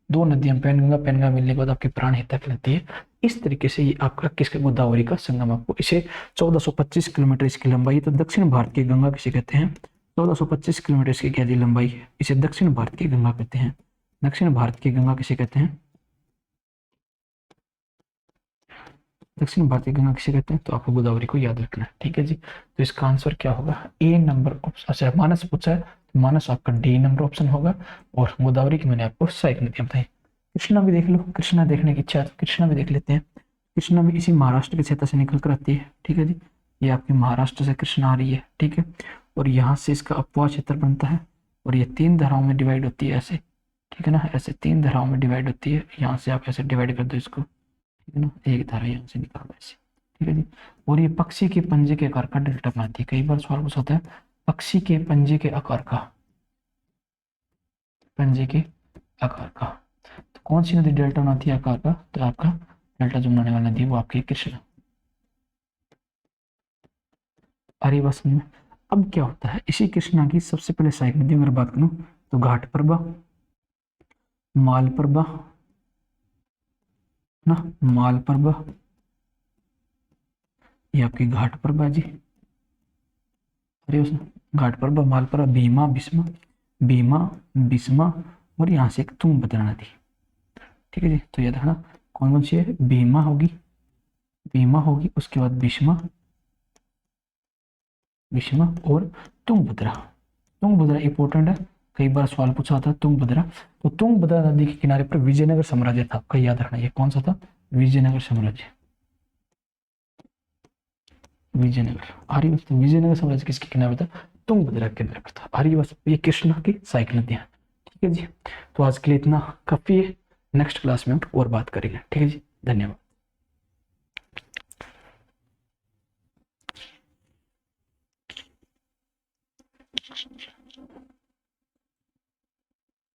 दो नदियां पैनगंगा पैनगंगा मिलने के बाद आपकी प्राणहिता कहलाती है। इस तरीके से ये आपका किसका? गोदावरी का संगम। आपको इसे 1425 किलोमीटर इसकी लंबाई, तो दक्षिण भारत की गंगा किसे कहते हैं? 1425 किलोमीटर इसकी क्या जी लंबाई है, इसे दक्षिण भारत की गंगा कहते हैं। दक्षिण भारत की गंगा किसे कहते हैं? दक्षिण भारत की गंगा किसे कहते हैं? तो आपको गोदावरी को याद रखना है। ठीक है जी। तो इसका आंसर क्या होगा? ए नंबर ऑप्शन। अच्छा, मानस पूछा है तो मानस आपका डी नंबर ऑप्शन होगा। और गोदावरी की मैंने आपको सहायक नदियां बताई। कृष्णा भी देख लो, कृष्णा देखने की इच्छा है तो कृष्णा भी देख लेते हैं। कृष्णा भी इसी महाराष्ट्र के क्षेत्र से निकल कर आती है। ठीक है जी, ये आपकी महाराष्ट्र से कृष्णा आ रही है। ठीक है, और यहाँ से इसका अपवाह क्षेत्र बनता है और ये 3 धाराओं में डिवाइड होती है ऐसे। ठीक है ना, ऐसे 3 धाराओं में डिवाइड होती है। यहाँ से आप ऐसे डिवाइड कर दो इसको। ठीक है ना, एक धारा यहाँ से निकालो ऐसे। ठीक है जी। और ये पक्षी के पंजे के आकार का डेल्टा बनाती है। कई बार सवाल पूछा होता है पक्षी के पंजे के आकार का, पंजे के आकार का। तो कौन सी नदी डेल्टा बनाती है आकार का? तो आपका डेल्टा जो बनाने वाली नदी है वो आपकी कृष्णा। अरे बस में अब क्या होता है, इसी कृष्णा की सबसे पहले सहायक नदी अगर बात करूं तो घाटप्रभा, मालप्रभा ना, मालप्रभा, ये आपकी घाटप्रभा जी। अरे उस घाटप्रभा, मालप्रभा, भीमा, भीष्मा, भीमा, भीष्मा, और यहाँ से एक तुंगभद्रा नदी। ठीक है जी। तो ये देखना कौन कौन सी है? भीमा होगी, भीमा होगी, उसके बाद भीष्मा, भीष्मा और तुंगभद्रा। तुंगभद्रा इंपॉर्टेंट है, कई बार सवाल पूछा था तुंगभद्रा। तो तुंगभद्रा नदी के किनारे पर विजयनगर साम्राज्य था, आपका याद रखना। ये कौन सा था? विजयनगर साम्राज्य, विजयनगर। आर्यवस्त विजयनगर साम्राज्य किसके किनारे था? तुंगभद्रा के किनारे पर था। आर्यवस्त ये कृष्णा की सहायक नदियां। ठीक है जी। तो आज के लिए इतना काफी है, नेक्स्ट क्लास में हम और बात करेंगे। ठीक है जी, धन्यवाद।